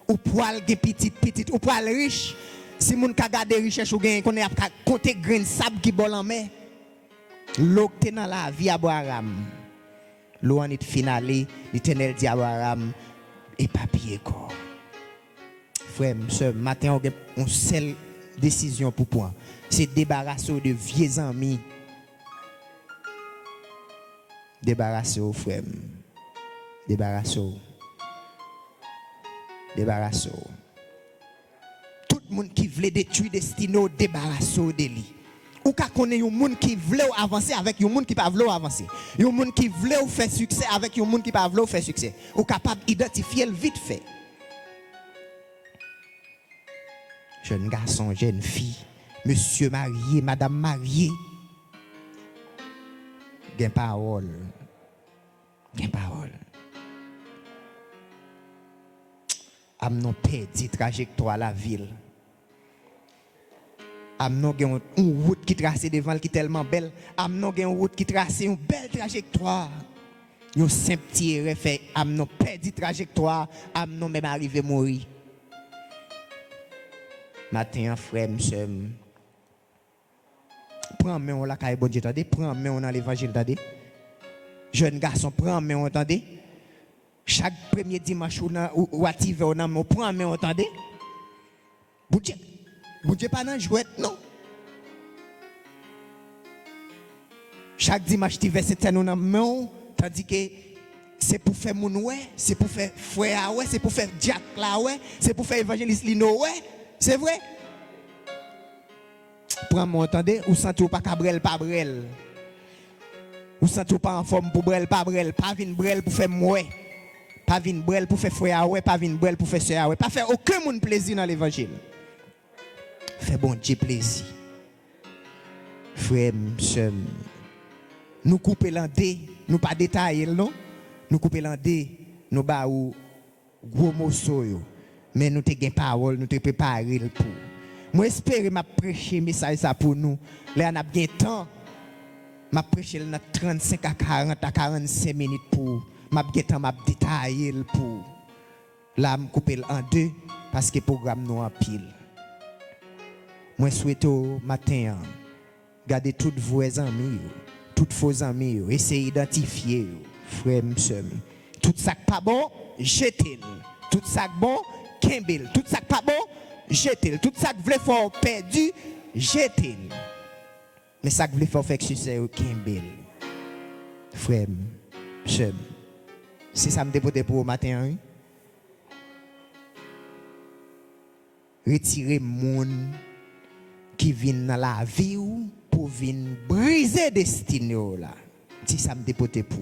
ou poil petit, ou poil riche. Si moun ka gade richesse ou gen, qu'on est à compter grain sable qui bol en mer. L'eau qui est dans la vie, Abraham. L'eau en est finale, l'Éternel dit Abraham, et papiller corps. Frère, ce matin, on a une seule décision pour point. C'est débarrasser de vieux amis. Débarrasser, frère. Débarrasser. Débarrasser. Tout le monde qui veut détruire Destino, débarrasser de lui. Ou ka connaît un monde qui veut avancer avec un monde qui pas veut avancer. Un monde qui veut faire succès avec un monde qui pas veut faire succès. Ou capable d'identifier le vite fait. Jeune garçon, jeune fille, monsieur marié, madame mariée. Gain parole. Gain parole. Amnon perdu trajectoire la ville. Amnon gen une route qui trace devant qui tellement belle. Amnon gen une route qui trace une belle trajectoire. Yon simple tiré fait amnon perdu trajectoire, amnon même arrivé mourir. Matin, frère, monsieur, prends main la caille bon Dieu, attendez, prends main dans l'évangile, attendez. Jeune garçon, prends main, attendez. Chaque premier dimanche ou active on a prend main, attendez. Bon Dieu pas dans jouet, non. Chaque dimanche tu verset on a main, tandis que c'est pour faire mon ouais, c'est pour faire frère ouais, c'est pour faire Jack là ouais, c'est pour faire évangéliste Lino ouais. C'est vrai? Prends-moi, entendez? Ou sentez pas cabrel, pas brel. Ou sentez pas en forme pour brel, pas brel. Pas vin brel pour faire mouais. Pas vin brel pour faire frère, ouais. Pas vin brel pour faire soeur, ouais. Pas faire aucun monde plaisir dans l'évangile. Fais bon Dieu plaisir. Frère, soeur, nous couper l'endé, nous pas détailler, non? Nous couper l'endé, nous ba ou gros morceau yo. Mais nous te gain parole, nous te préparer pour. Moi espérer m'a prêcher message ça pour nous. Là on a bien temps. M'a prêcher dans 35 à 40 à 45 minutes pour m'a bien temps m'a détailler pour. Là me couper en deux parce que programme nous en pile. Moi souhaite au matin garder toutes vos amis, toutes vos amis, essayez d'identifier frère monsieur. Tout ça pas bon, jetez-le. Tout ça bon, Kimbel, tout ça pas bon, jetez-le. Tout ça que vous voulez faire perdu, jetez-le. Mais ça que vous voulez faire succès au Kimbel. Frère, monsieur, c'est ça me dépoter pour au matin. Hein? Retirez moun qui viennent dans la vie pour venir briser destinée là. Si ça me dépoter pour.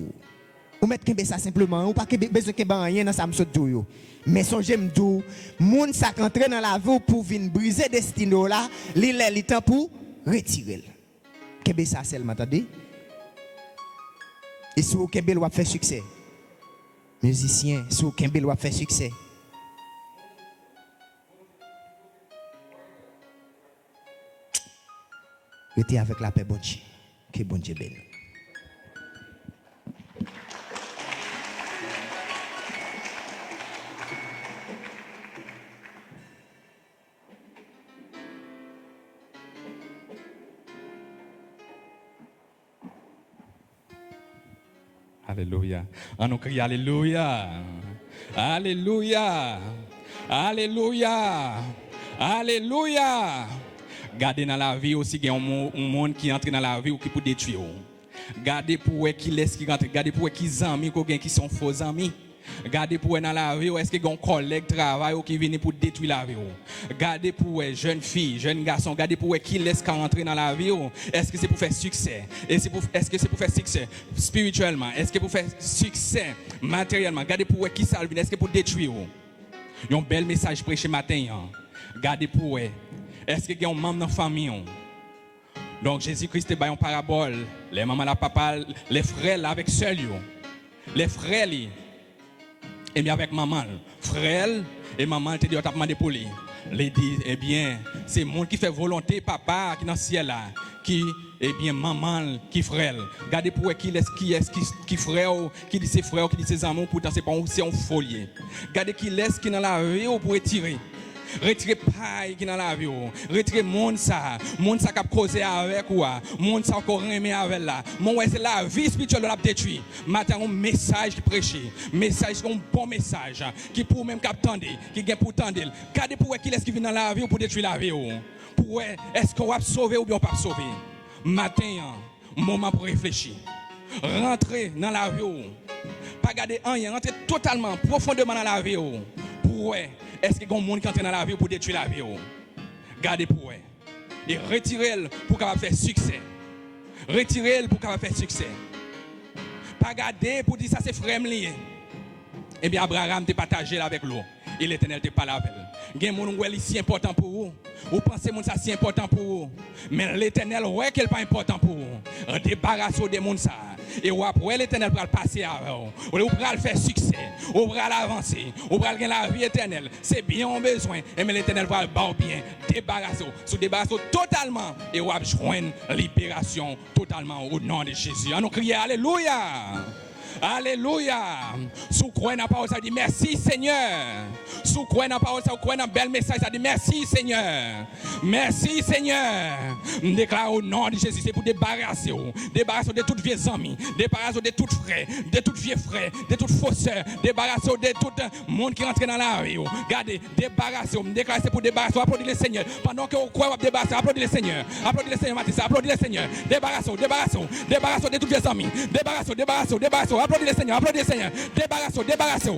Ou mettre kembe ça simplement, ou pas besoin kembe rien dans ça me saute yo. Mais son j'aime dou, moun ça rentre dans la vie pour venir briser destinée là, li temps pour retirer. Kembe ça seulement, attendez. Et si vous kembe va faire succès. Musicien, si vous kembe va faire succès. Restez avec la paix bon Dieu. Que bon Dieu bénisse. Alléluia. On nous crie Alléluia. Alléluia. Alléluia. Alléluia. Gardez dans la vie aussi, il y a un monde qui entre dans la vie ou qui peut détruire. Gardez pour qui laisse qui rentre. Gardez pour qui amis qui sont faux amis. Gardez pour dans la vie, est-ce qu'il y a un collègue travail qui vient pour détruire la vie? Gardez pour jeune fille, jeune garçon, gardez pour qui laisse rentrer dans la vie. Est-ce que c'est pour faire succès? Est-ce que c'est pour faire succès spirituellement? Est-ce que c'est pour faire succès matériellement? Gardez pour qui ça vient? Est-ce que pour détruire? Il y a un bel message prêché matin. Gardez pour est-ce qu'il y a un membre dans la famille Donc Jésus-Christ est en parabole. Les mamans, la papa, les frères là avec seul yo. Les frères li. Et bien avec maman. Frère et maman te dit on t'a demandé pour lui. Les dit eh bien, c'est monde qui fait volonté papa qui dans le ciel là qui eh bien maman qui frère. Regardez pour qui qui frère qui dit ses frères qui dit ses amours pourtant c'est un folie. Regardez qui laisse qui dans la vie pour retirer. Retirer paille qui dans la vie, retirer monde ça qui a causé avec ou monde ça encore aimer avec là. Mon ouais c'est la vie spirituelle l'a détruit. Matin un message qui prêche, message un bon message qui pour même qu'attendre, qui gagne pour tendre. Regardez pour qui laisse qui vient dans la vie pour détruire la vie. Pour est-ce qu'on va sauver ou bien pas sauver. Matin moment pour réfléchir. Rentrer dans la vie. Pas garder rien, rentrer totalement profondément dans la vie. Pour est-ce qu'il y a un monde qui entre dans la vie pour détruire la vie? Gardez pour elle. Et retirez-le pour qu'elle fasse succès. Retirez-le pour qu'elle fasse succès. Pas garder pour dire ça c'est frère lié. Eh bien Abraham t'a partagé avec l'eau. Et l'Éternel t'a parlé avec elle. Il y a des gens qui sont si important pour vous. Vous pensez que ça c'est important pour vous. Mais l'Éternel ouais qu'elle pas important pour vous. Débarrassez des gens ça. Et après l'Éternel va passer avec vous. Vous va faire succès. Vous va avancer. Vous va gagner la vie éternelle. C'est bien on besoin. Et mais l'Éternel va le bien. Débarrasser. Se débarrasser totalement. Et vous va joindre libération totalement au nom de Jésus. On nous crie alléluia. Alléluia. Sous quoi n'a pas ça dit merci Seigneur. Sous quoi n'a pas ça quoi n'a bel message ça dit merci Seigneur. Merci Seigneur. Je déclare au nom de Jésus c'est pour débarrasser de toutes vieilles amies, débarrasser de toutes frères, de toutes vieux frères, de toutes fausses sœurs, débarrasser de tout le monde qui rentre dans la rue. Regardez, débarrasser, me déclarer c'est pour débarrasser, applaudissez le Seigneur. Pendant que vous croyez débarrasser, applaudissez le Seigneur. Applaudissez le Seigneur Mathis, applaudissez le Seigneur. Débarrassez de toutes vieilles amies. Débarrassez. Applaudissez le Seigneur, applaudissez le Seigneur. Débarrassez.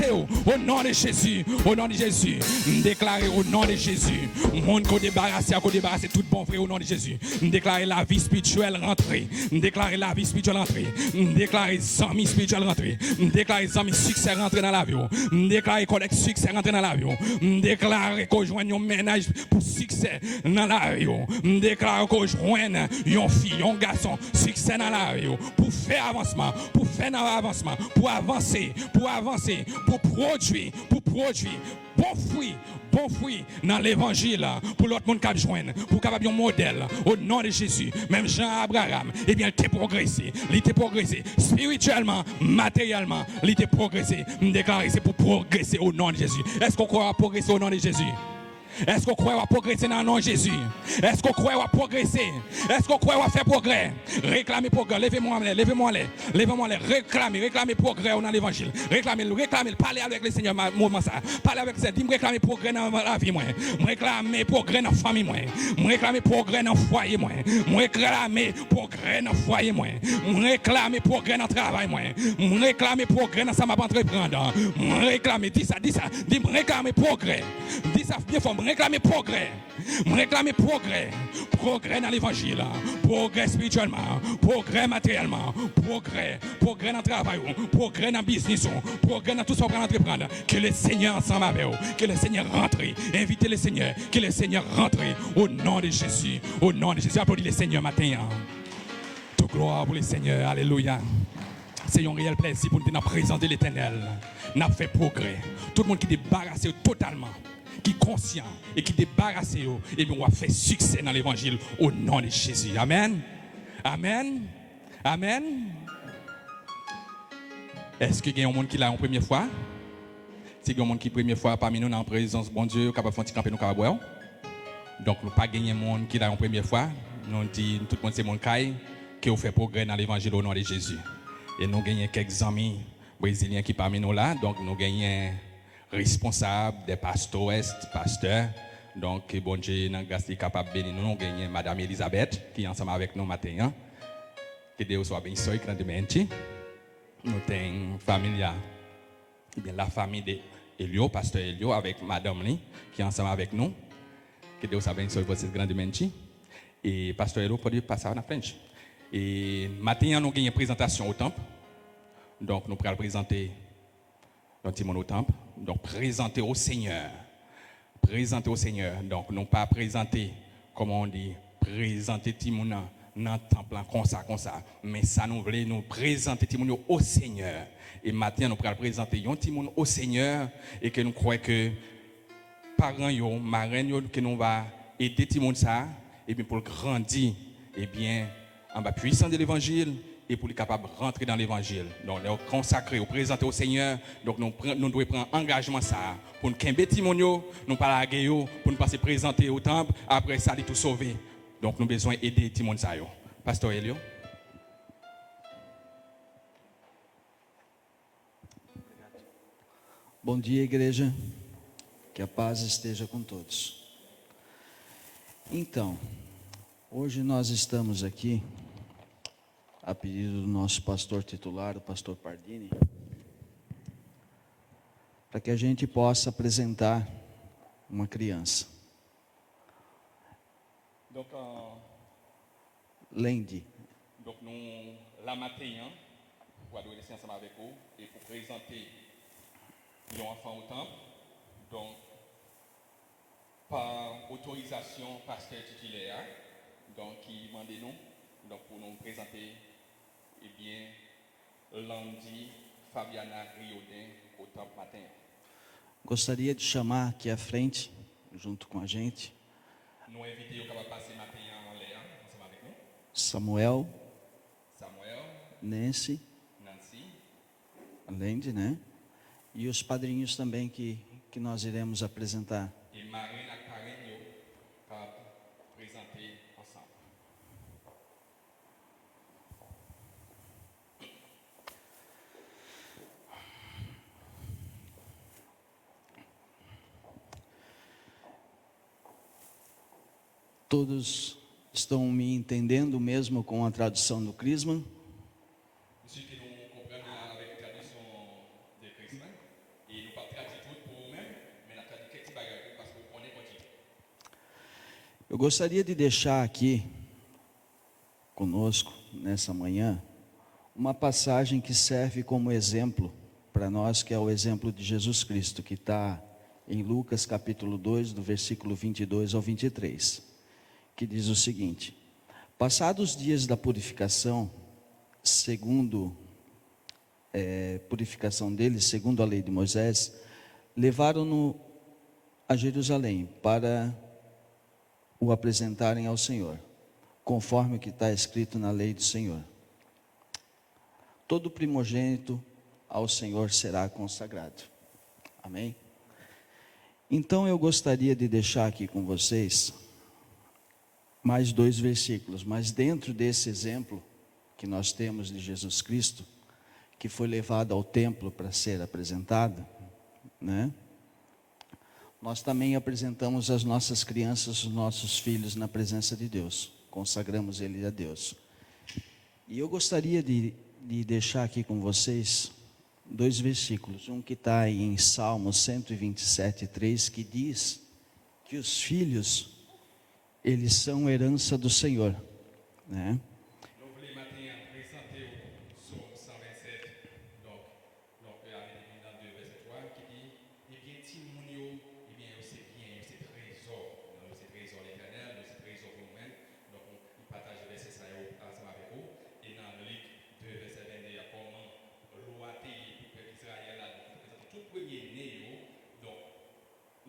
Au nom de Jésus, au nom de Jésus. Déclarez au nom de Jésus. Monde qu'on débarrasse tout bon frère au nom de Jésus. Déclarez la vie spirituelle rentrée. Déclarez la vie spirituelle rentrée. Déclarez amis spirituels rentrée. Déclarez amis succès rentré dans la vie. Déclarez collègue succès rentré dans la vie. Déclarez qu'on joigne un ménage pour succès dans la vie. Déclarez qu'on joigne une fille, un garçon succès dans la vie. Pour faire avancement, pour avancer, pour produire bon fruit dans l'évangile pour l'autre monde qui a joindre, pour capable un modèle au nom de Jésus. Même Jean Abraham, eh bien, il était progressé spirituellement, matériellement, il était progressé. Déclaré, c'est pour progresser au nom de Jésus. Est-ce qu'on croit à progresser au nom de Jésus? Est-ce qu'on croit à progresser dans le nom de Jésus? Est-ce qu'on croit à progresser? Est-ce qu'on croit à faire progrès? Réclamez progrès. Levez-moi, réclamez progrès dans l'évangile. Réclamez, parlez avec le Seigneur, moment ça. Parlez avec le Seigneur, réclamez progrès dans la vie, moi. Réclamez progrès dans la famille, moi. Réclamez progrès dans le foyer, moi. Réclamez progrès dans le foyer, moi. Réclamez progrès dans le travail, moi. Réclamez progrès dans sa map entreprendre. Réclamez, dis ça. Réclamez progrès. Dis ça bien fort. Réclamer progrès dans l'évangile, progrès spirituellement, progrès matériellement, progrès dans le travail, progrès dans le business, progrès dans tout ce qu'on va entreprendre. Que le Seigneur ensemble avec vous, que le Seigneur rentre, invitez le Seigneur, que le Seigneur rentre au nom de Jésus, applaudissez le Seigneur matin. Toute gloire pour le Seigneur, alléluia. C'est un réel plaisir pour nous dans la présence de l'Éternel. Nous avons fait progrès. Tout le monde qui est débarrassé totalement, qui est conscient et qui est débarrassé, et bien on va faire succès dans l'évangile au nom de Jésus. Amen. Est-ce qu'il y a un monde qui l'a en première fois? Si il y a un monde qui est première fois parmi nous dans la présence de bon Dieu, capable de faire camper nous capable. Donc nous pas gagner un monde qui l'a en première fois. Nous dit tout le monde c'est mon caille qui a fait progrès dans l'évangile au nom de Jésus. Et nous gagnons quelques amis brésiliens qui parmi nous là, donc nous gagnons responsables des pasteurs. Donc, bon Dieu, nous sommes capables de bénir nous. Nous gagnons Madame Elisabeth qui est ensemble avec nous matin. Que Dieu soit béni, nous avons famille, la famille d'Elio, pasteur Elio, avec Madame Lee qui est ensemble avec nous. Que Dieu soit béni pour cette grande dimension. Et pasteur Elio, pour passer en French. Et matin, nous avons une présentation au temple. Donc, nous allons présenter un petit monde au temple. Donc, présenter au Seigneur. Donc, non pas présenter comment on dit, présenter Timon dans le temple comme ça. Mais ça nous voulait nous présenter Timon au Seigneur. Et maintenant, nous allons présenter Timon au Seigneur et que nous croyons que parents yo, marraines yo, que nous va aider Timon ça et bien pour le grandir et bien en bas puissant de l'évangile et pour être capable de rentrer dans l'évangile. Donc nous consacrer, nous présenter au Seigneur. Donc nous devons prendre engagement ça pour nous kembe Timon yo, nous pas laguer yo, pour nous passer présenter au temple, après ça tout sauver. Donc nous avons besoin d'aider Timon ça yo. Pasteur Elio. Bom dia, igreja. Que a paz esteja com todos. Então, hoje nós estamos aqui, a pedido do nosso pastor titular, o pastor Pardini, para que a gente possa apresentar uma criança. Donc, Lendi. donc nous la matin pour adolescents ensemble avec vous et pour présenter les enfants au temple. Donc, par autorisation pasteur titulaire, donc qui demande nous, donc pour nous présenter, eh bien, Landy Fabiana Riodin au temple matin. Gostaria de chamar aqui à frente, junto com a gente, Nous invitons au capable passer matin en l'air ensemble avec nous. Samuel, Samuel, Nancy, Nancy, Lendi, né? E os padrinhos também que nós iremos apresentar. et Marine et Karen pour présenter ensemble. Todos estão me entendendo mesmo com a tradução do Crisman? Monsieur que nous comprenons avec la traduction de Christmas, et nous pas traduire tout pour nous-mêmes, mais nous traduisons quelques bagages parce qu'on connaît quantité. Eu gostaria de deixar aqui conosco nessa manhã uma passagem que serve como exemplo para nós, que é o exemplo de Jesus Cristo, que está em Lucas capítulo 2, do versículo 22 ao 23, que diz o seguinte: passados os dias da purificação, purificação deles, segundo a lei de Moisés, levaram-no a Jerusalém para o apresentarem ao Senhor, conforme o que está escrito na lei do Senhor. Todo primogênito ao Senhor será consagrado. Amém? Então eu gostaria de deixar aqui com vocês mais 2 versículos, mas dentro desse exemplo que nós temos de Jesus Cristo, que foi levado ao templo para ser apresentado, né? Nós também apresentamos as nossas crianças, os nossos filhos na presença de Deus, consagramos eles a Deus. E eu gostaria de deixar aqui com vocês 2 versículos, um que está em Salmo 127:3, que diz que os filhos, eles são herança do Senhor, né? Nous voulons maintenant présenter au psaume 127, donc avec dans 2 verset 3, qui dit, eh bien, Timonio, eh bien, c'est bien, c'est trésor, c'est trésor l'éternel, c'est trésor pour nous-mêmes. Donc, on partage le verset ça ensemble avec vous. Et dans Luc 2 verset 22, il y a comment loi pour peuple Israël, là, tout premier né, donc,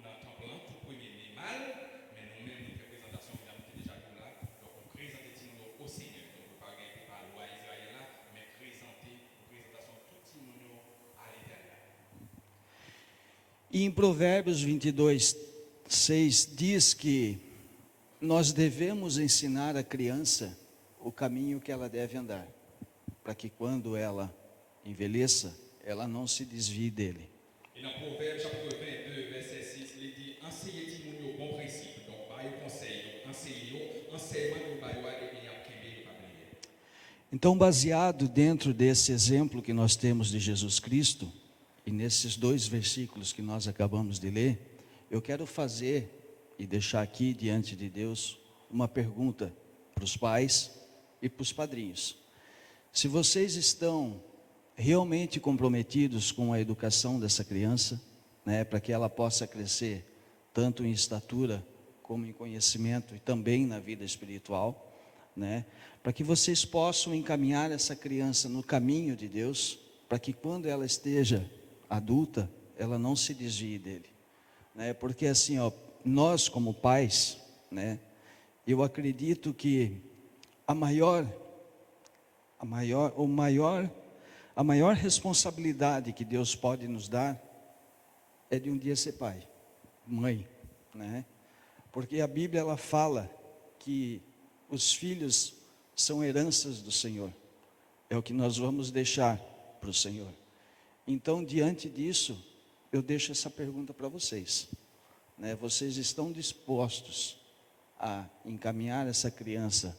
dans le temple, tout premier né mâle, mais nous-mêmes, nous faisons présentation, déjà pour là, donc on présente Timonio au Seigneur. Donc, on ne parle pas de loi Israël là, mais présenter, présentation tout Timonio à l'éternel. E em Provérbios 22:6 diz que nós devemos ensinar a criança o caminho que ela deve andar, para que quando ela envelheça, ela não se desvie dele. Et dans Proverbe chapitre 22, verset 6, il dit enseignez Timonio au bon principe, donc par le conseil, donc enseignez-le, enseignement de Bayoua et bien Kembe, pas oublier. Então, baseado dentro desse exemplo que nós temos de Jesus Cristo, e nesses 2 versículos que nós acabamos de ler, eu quero fazer e deixar aqui diante de Deus uma pergunta para os pais e para os padrinhos. Se vocês estão realmente comprometidos com a educação dessa criança, né, para que ela possa crescer tanto em estatura como em conhecimento e também na vida espiritual, né? Para que vocês possam encaminhar essa criança no caminho de Deus, para que quando ela esteja adulta, ela não se desvie dele, né? Porque assim, ó, nós como pais, né? Eu acredito que a maior responsabilidade que Deus pode nos dar é de um dia ser pai, mãe, né? Porque a Bíblia ela fala que os filhos são heranças do Senhor. É o que nós vamos deixar para o Senhor. Então, diante disso, eu deixo essa pergunta para vocês, né? Vocês estão dispostos a encaminhar essa criança,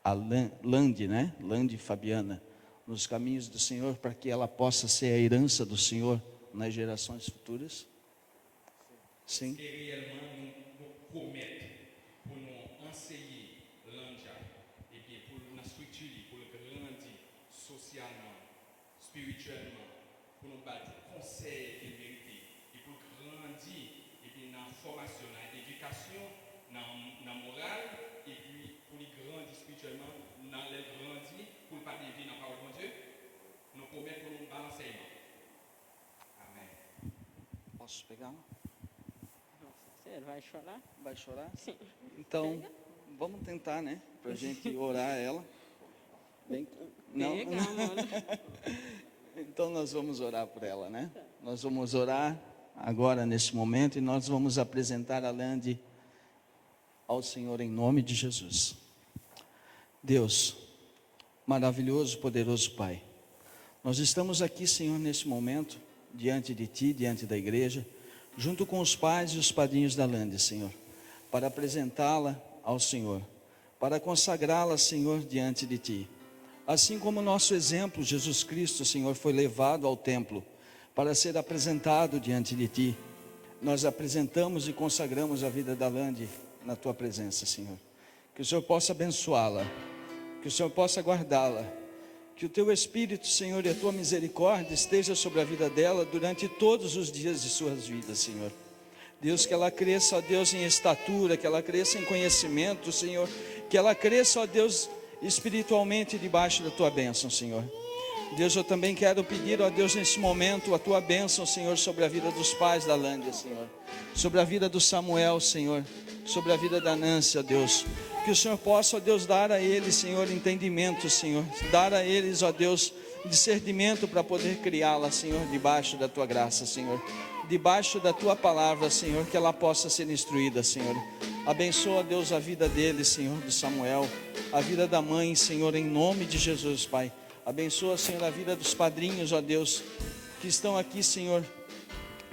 a Lande, né? Lande Fabiana, nos caminhos do Senhor, para que ela possa ser a herança do Senhor nas gerações futuras? Sim. Réellement nous promettre pour nous enseigner l'andia et bien pour nous structurer, pour nous grandir socialement, spirituellement, pour nous battre conseil et vérité et pour grandir et bien dans la formation, dans l'éducation, dans la morale et puis pour les grandir spirituellement, dans les grandir pour ne pas dévier dans la parole de Dieu, nous promettons pour nous balancer. Amen. Posso pegar? Você vai chorar? Vai chorar? Sim. Então, vamos tentar, né? Para a gente orar ela. Bem, não? Pega, mano. Então nós vamos orar por ela, né? Nós vamos orar agora nesse momento e nós vamos apresentar a Lande ao Senhor em nome de Jesus. Deus, maravilhoso, poderoso Pai, nós estamos aqui, Senhor, nesse momento, diante de Ti, diante da igreja, junto com os pais e os padrinhos da Lande, Senhor, para apresentá-la ao Senhor, para consagrá-la, Senhor, diante de Ti. Assim como o nosso exemplo, Jesus Cristo, Senhor, foi levado ao templo para ser apresentado diante de Ti, nós apresentamos e consagramos a vida da Lande na Tua presença, Senhor. Que o Senhor possa abençoá-la, que o Senhor possa guardá-la, que o Teu Espírito, Senhor, e a Tua misericórdia esteja sobre a vida dela durante todos os dias de suas vidas, Senhor. Deus, que ela cresça, ó Deus, em estatura, que ela cresça em conhecimento, Senhor, que ela cresça, ó Deus, espiritualmente debaixo da Tua bênção, Senhor. Deus, eu também quero pedir, ó Deus, nesse momento, a Tua bênção, Senhor, sobre a vida dos pais da Lândia, Senhor, sobre a vida do Samuel, Senhor, sobre a vida da Nancy, ó Deus, que o Senhor possa, ó Deus, dar a eles, Senhor, entendimento, Senhor, dar a eles, ó Deus, discernimento para poder criá-la, Senhor, debaixo da Tua graça, Senhor, debaixo da Tua palavra, Senhor, que ela possa ser instruída, Senhor. Abençoa, Deus, a vida deles, Senhor, do Samuel, a vida da mãe, Senhor, em nome de Jesus, Pai. Abençoa, Senhor, a vida dos padrinhos, ó Deus, que estão aqui, Senhor,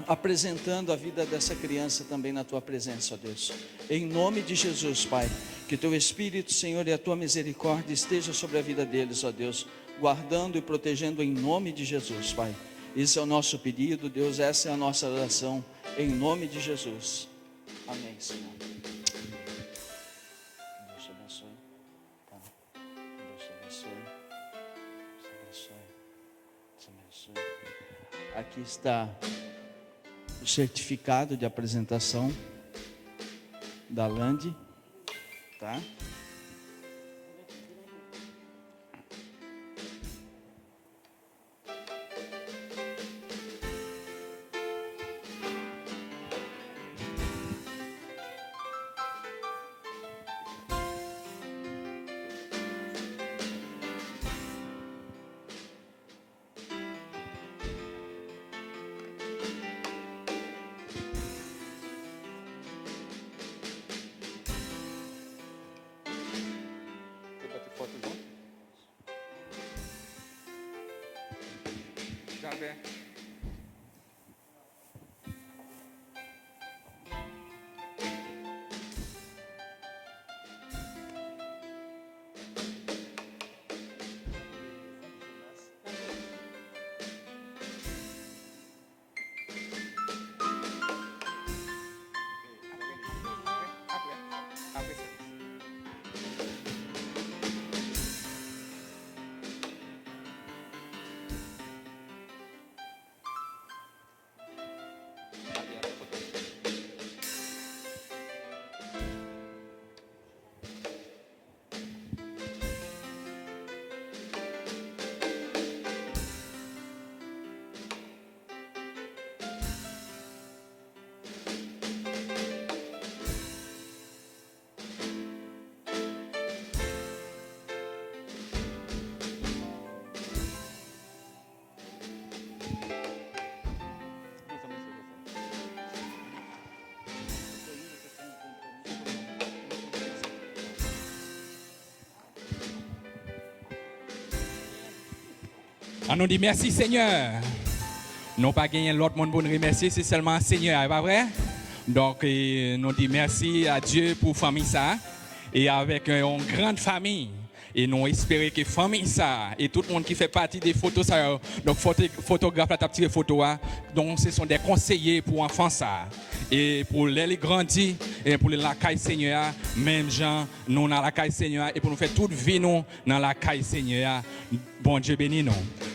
apresentando a vida dessa criança também na Tua presença, ó Deus. Em nome de Jesus, Pai, que Teu Espírito, Senhor, e a Tua misericórdia esteja sobre a vida deles, ó Deus, guardando e protegendo em nome de Jesus, Pai. Esse é o nosso pedido, Deus, essa é a nossa oração, em nome de Jesus. Amém, Senhor. Deus te abençoe. Tá. Deus te abençoe. Deus te abençoe. Deus te abençoe. Aqui está o certificado de apresentação da Lande, tá? Quer bater foto junto? Javé. On nous dit merci Seigneur. Nous pas gagné l'autre monde pour nous remercier, c'est seulement Seigneur, pas vrai? Donc, nous disons merci à Dieu pour la famille ça. Et avec une grande famille. Et nous espérons que la famille ça, et tout le monde qui fait partie des photos, ça, donc photographe la tiré photo, donc ce sont des conseillers pour enfants ça. Et pour les grandir, et pour la caille Seigneur, même gens, nous dans la caille Seigneur, et pour nous faire toute vie nous dans la caille Seigneur, bon Dieu béni nous.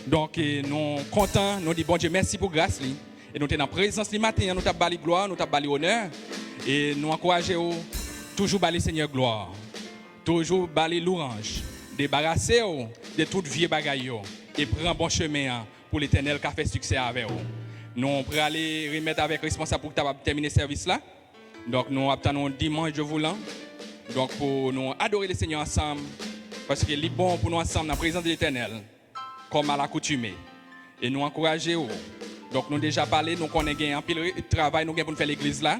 Donc nous contents, nous disons bon Dieu merci pour grâce. Et nous sommes dans la présence du matin, nous avons bali gloire, nous avons bali honneur, et nous encourageons toujours bali Seigneur gloire, toujours bali louange. Débarrassez-vous de toute vieille bagaille et prends bon chemin pour l'Éternel qui a fait succès avec vous. Nous pourrons aller remettre avec responsable pour terminer le service là. Donc nous attendons dimanche de volant. Donc pour nous adorer le Seigneur ensemble parce qu'il est bon pour nous ensemble dans la présence de l'Éternel comme à l'accoutumée. Et nous encourageons. Donc nous déjà parlé, nous connaissons un pile travail nous pour faire l'église là.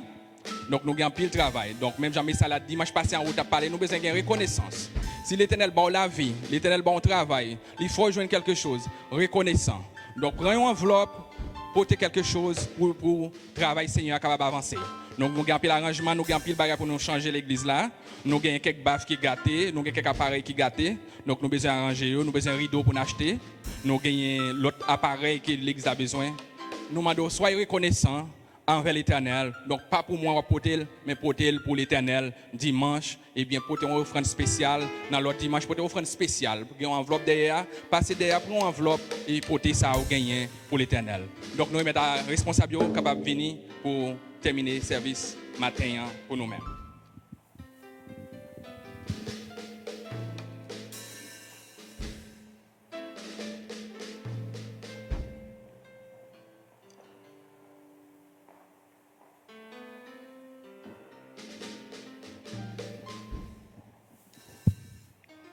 Donc nous avons un pile travail. Donc même jamais ça la dimanche passé en route à parler, nous avons besoin de reconnaissance. Si l'Éternel bat la vie, l'Éternel bat le travail, il faut joindre quelque chose, reconnaissant. Donc prenez une enveloppe, portez quelque chose pour travail Seigneur capable d'avancer. Donc nous avons un arrangement, nous avons un pile bagage pour nous changer l'église là. Nous avons quelques baffes qui gâtés, nous avons quelques appareils qui gâtés. Donc nous avons besoin d'arranger, nous avons besoin de rideaux pour acheter. Nous avons l'autre appareil que l'église a besoin. Nous demandons soyez reconnaissants envers l'Éternel. Donc pas pour moi porter, mais porter pour l'Éternel dimanche. Et bien porter une offrande spéciale dans l'autre dimanche, porter une offrande spéciale pour gagner une enveloppe derrière, passer derrière pour une enveloppe et porter ça au gagner pour l'Éternel. Donc nous mettons la responsabilité capable de venir pour terminer le service matin pour nous-mêmes.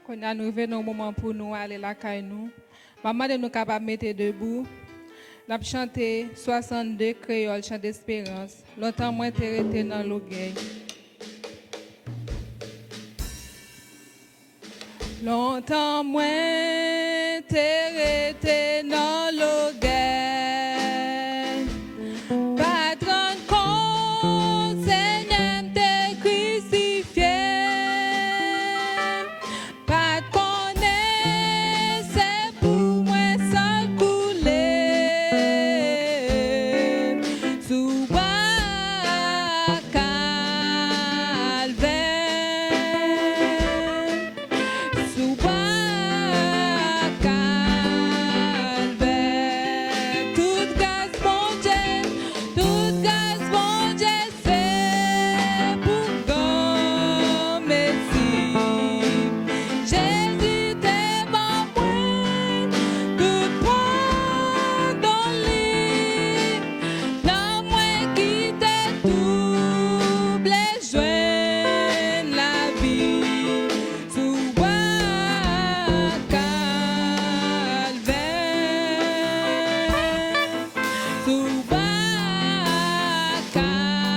Quand nous arrivons au moment pour nous aller la caille nous, maman de nous capable de mettre debout. Nous avons chanté 62 créoles, chant d'espérance. Longtemps moins été dans l'ogueil. Longtemps moins été dans l'ogueil. Patron compte, Seigneur t'es crucifié. Pas de connaître, c'est pour moi seul couler. Sous bois calvaire. Sous bois calvaire. Toute grâce mon Dieu, c'est pour grand merci. Jésus t'aime en moi, tout pardon lit. Non moi qui t'ai double joint la vie. Sous bois calvaire. Sous bois calvaire.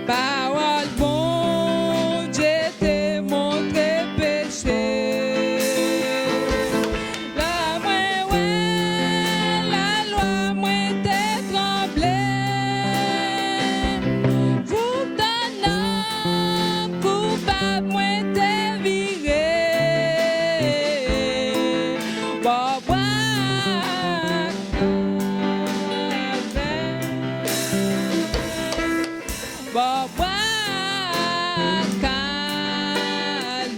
Parole bon Dieu t'ai montré péché. La loi moi t'ai tremblé. Vous d'un homme coupable moi t'ai viré. Bois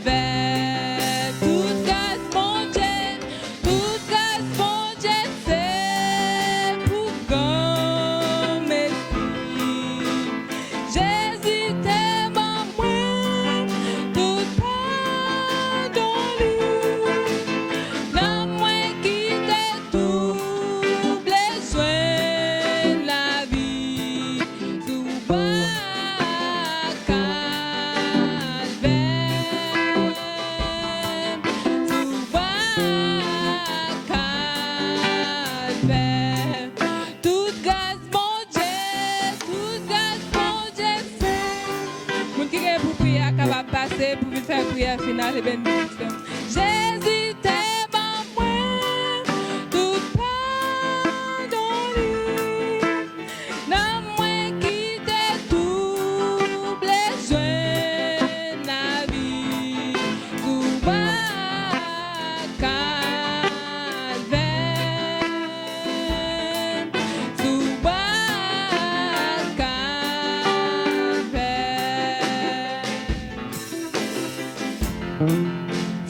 calvaire. Toute grâce mon Dieu, c'est pour grand merci. Jésus t'aime en moi, tout pardon lui. Non moi qui t'ai double joint la vie. Sous bois calvaire. Sous bois calvaire. Toute grâce mon Dieu, c'est. Moun qui est pour prier capable de passer pour faire prière finale et bénédiction. Jésus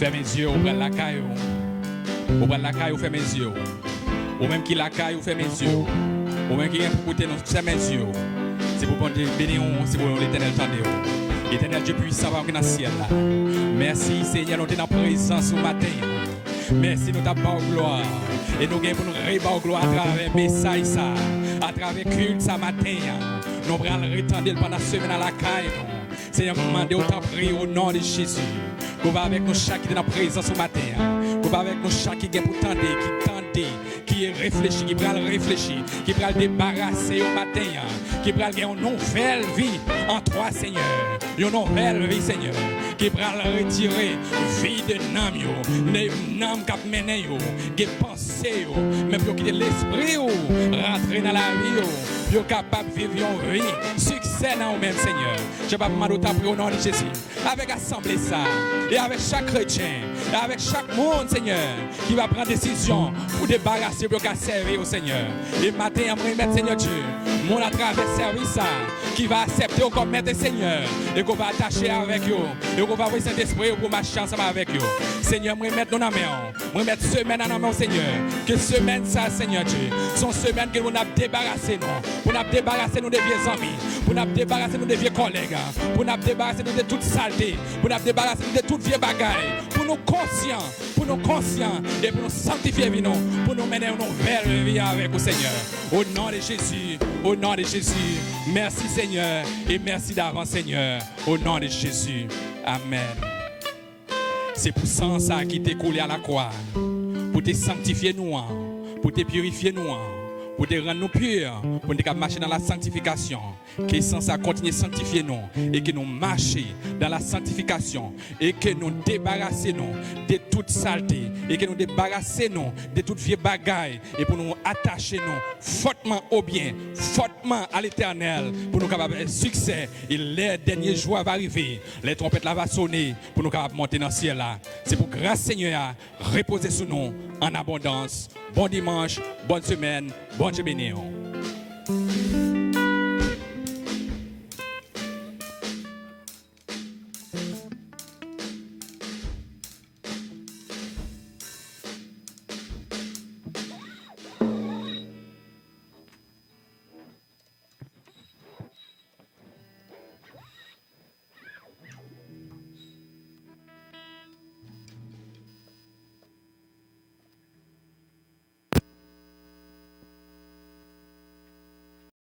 Fermez les yeux, ouvrez la caille. Ouvrez la caille, fermez les yeux. Ou même qui la caille, fermez les yeux. Ou même qui vient pour écouter, fermez les yeux. C'est pour bénir, c'est pour l'éternel tendez. Éternel Dieu puissant, va dans le ciel là. Merci Seigneur, nous sommes en présence ce matin. Merci, nous t'avons gloire. Et nous avons pour gloire à travers le message, à travers le culte ce matin. Nous allons retendre pendant la semaine à la caille. Seigneur, nous demandons autant prier au nom de Jésus. Qu'on va avec nous chaque qui est dans la présence ce matin. Qu'on va avec nous chaque qui est pour tendre, qui réfléchit, qui va réfléchir, qui va débarrasser au matin, qui va avoir une nouvelle vie en toi, Seigneur. Une nouvelle vie, Seigneur. Qui va retirer vie de nam qui a mené, qui a pensé, même pour quitter l'esprit, rentrer dans la vie, pour capable de vivre une vie, succès dans nous-mêmes, Seigneur. Je vais demander au nom de Jésus, avec l'assemblée ça, et avec chaque chrétien, et avec chaque monde, Seigneur, qui va prendre décision pour débarrasser, pour servir au Seigneur. Et matin, je vais remettre, Seigneur Dieu, mon à travers service ça, qui va accepter comme maître Seigneur, et qu'on va attacher avec eux, et qu'on va avoir cet esprit pour marcher ensemble avec eux. Seigneur, je vais remettre nos mains, je vais remettre semaine en main, Seigneur, que semaine ça, Seigneur Dieu, sont semaines que nous avons débarrassé nous, pour nous débarrasser nous des vieux amis, pour nous débarrasser nous des vieux collègues, pour nous débarrasser nous de toute saleté, pour nous débarrasser nous de toute vieille bagaille, pour nous conscients, et pour nous sanctifier, pour nous mener une nouvelle vie avec le Seigneur. Au nom de Jésus, au nom de Jésus, merci Seigneur, et merci d'avance Seigneur, au nom de Jésus. Amen. C'est pour ça qui t'est collé à la croix, pour te sanctifier nous, pour te purifier nous, pour te rendre nous purs, pour nous marcher dans la sanctification, que sans ça continue à sanctifier nous, et que nous marchions dans la sanctification, et que nous débarrassions de toute saleté, et que nous débarrassions de toute vieille bagaille, et pour nous attacher fortement au bien, fortement à l'éternel, pour nous capables de succès, et les derniers jours vont arriver, les trompettes là vont sonner, pour nous capables de monter dans le ciel là. C'est pour grâce Seigneur, reposer sur nous en abondance. Bon dimanche, bonne semaine, bon Dieu béni.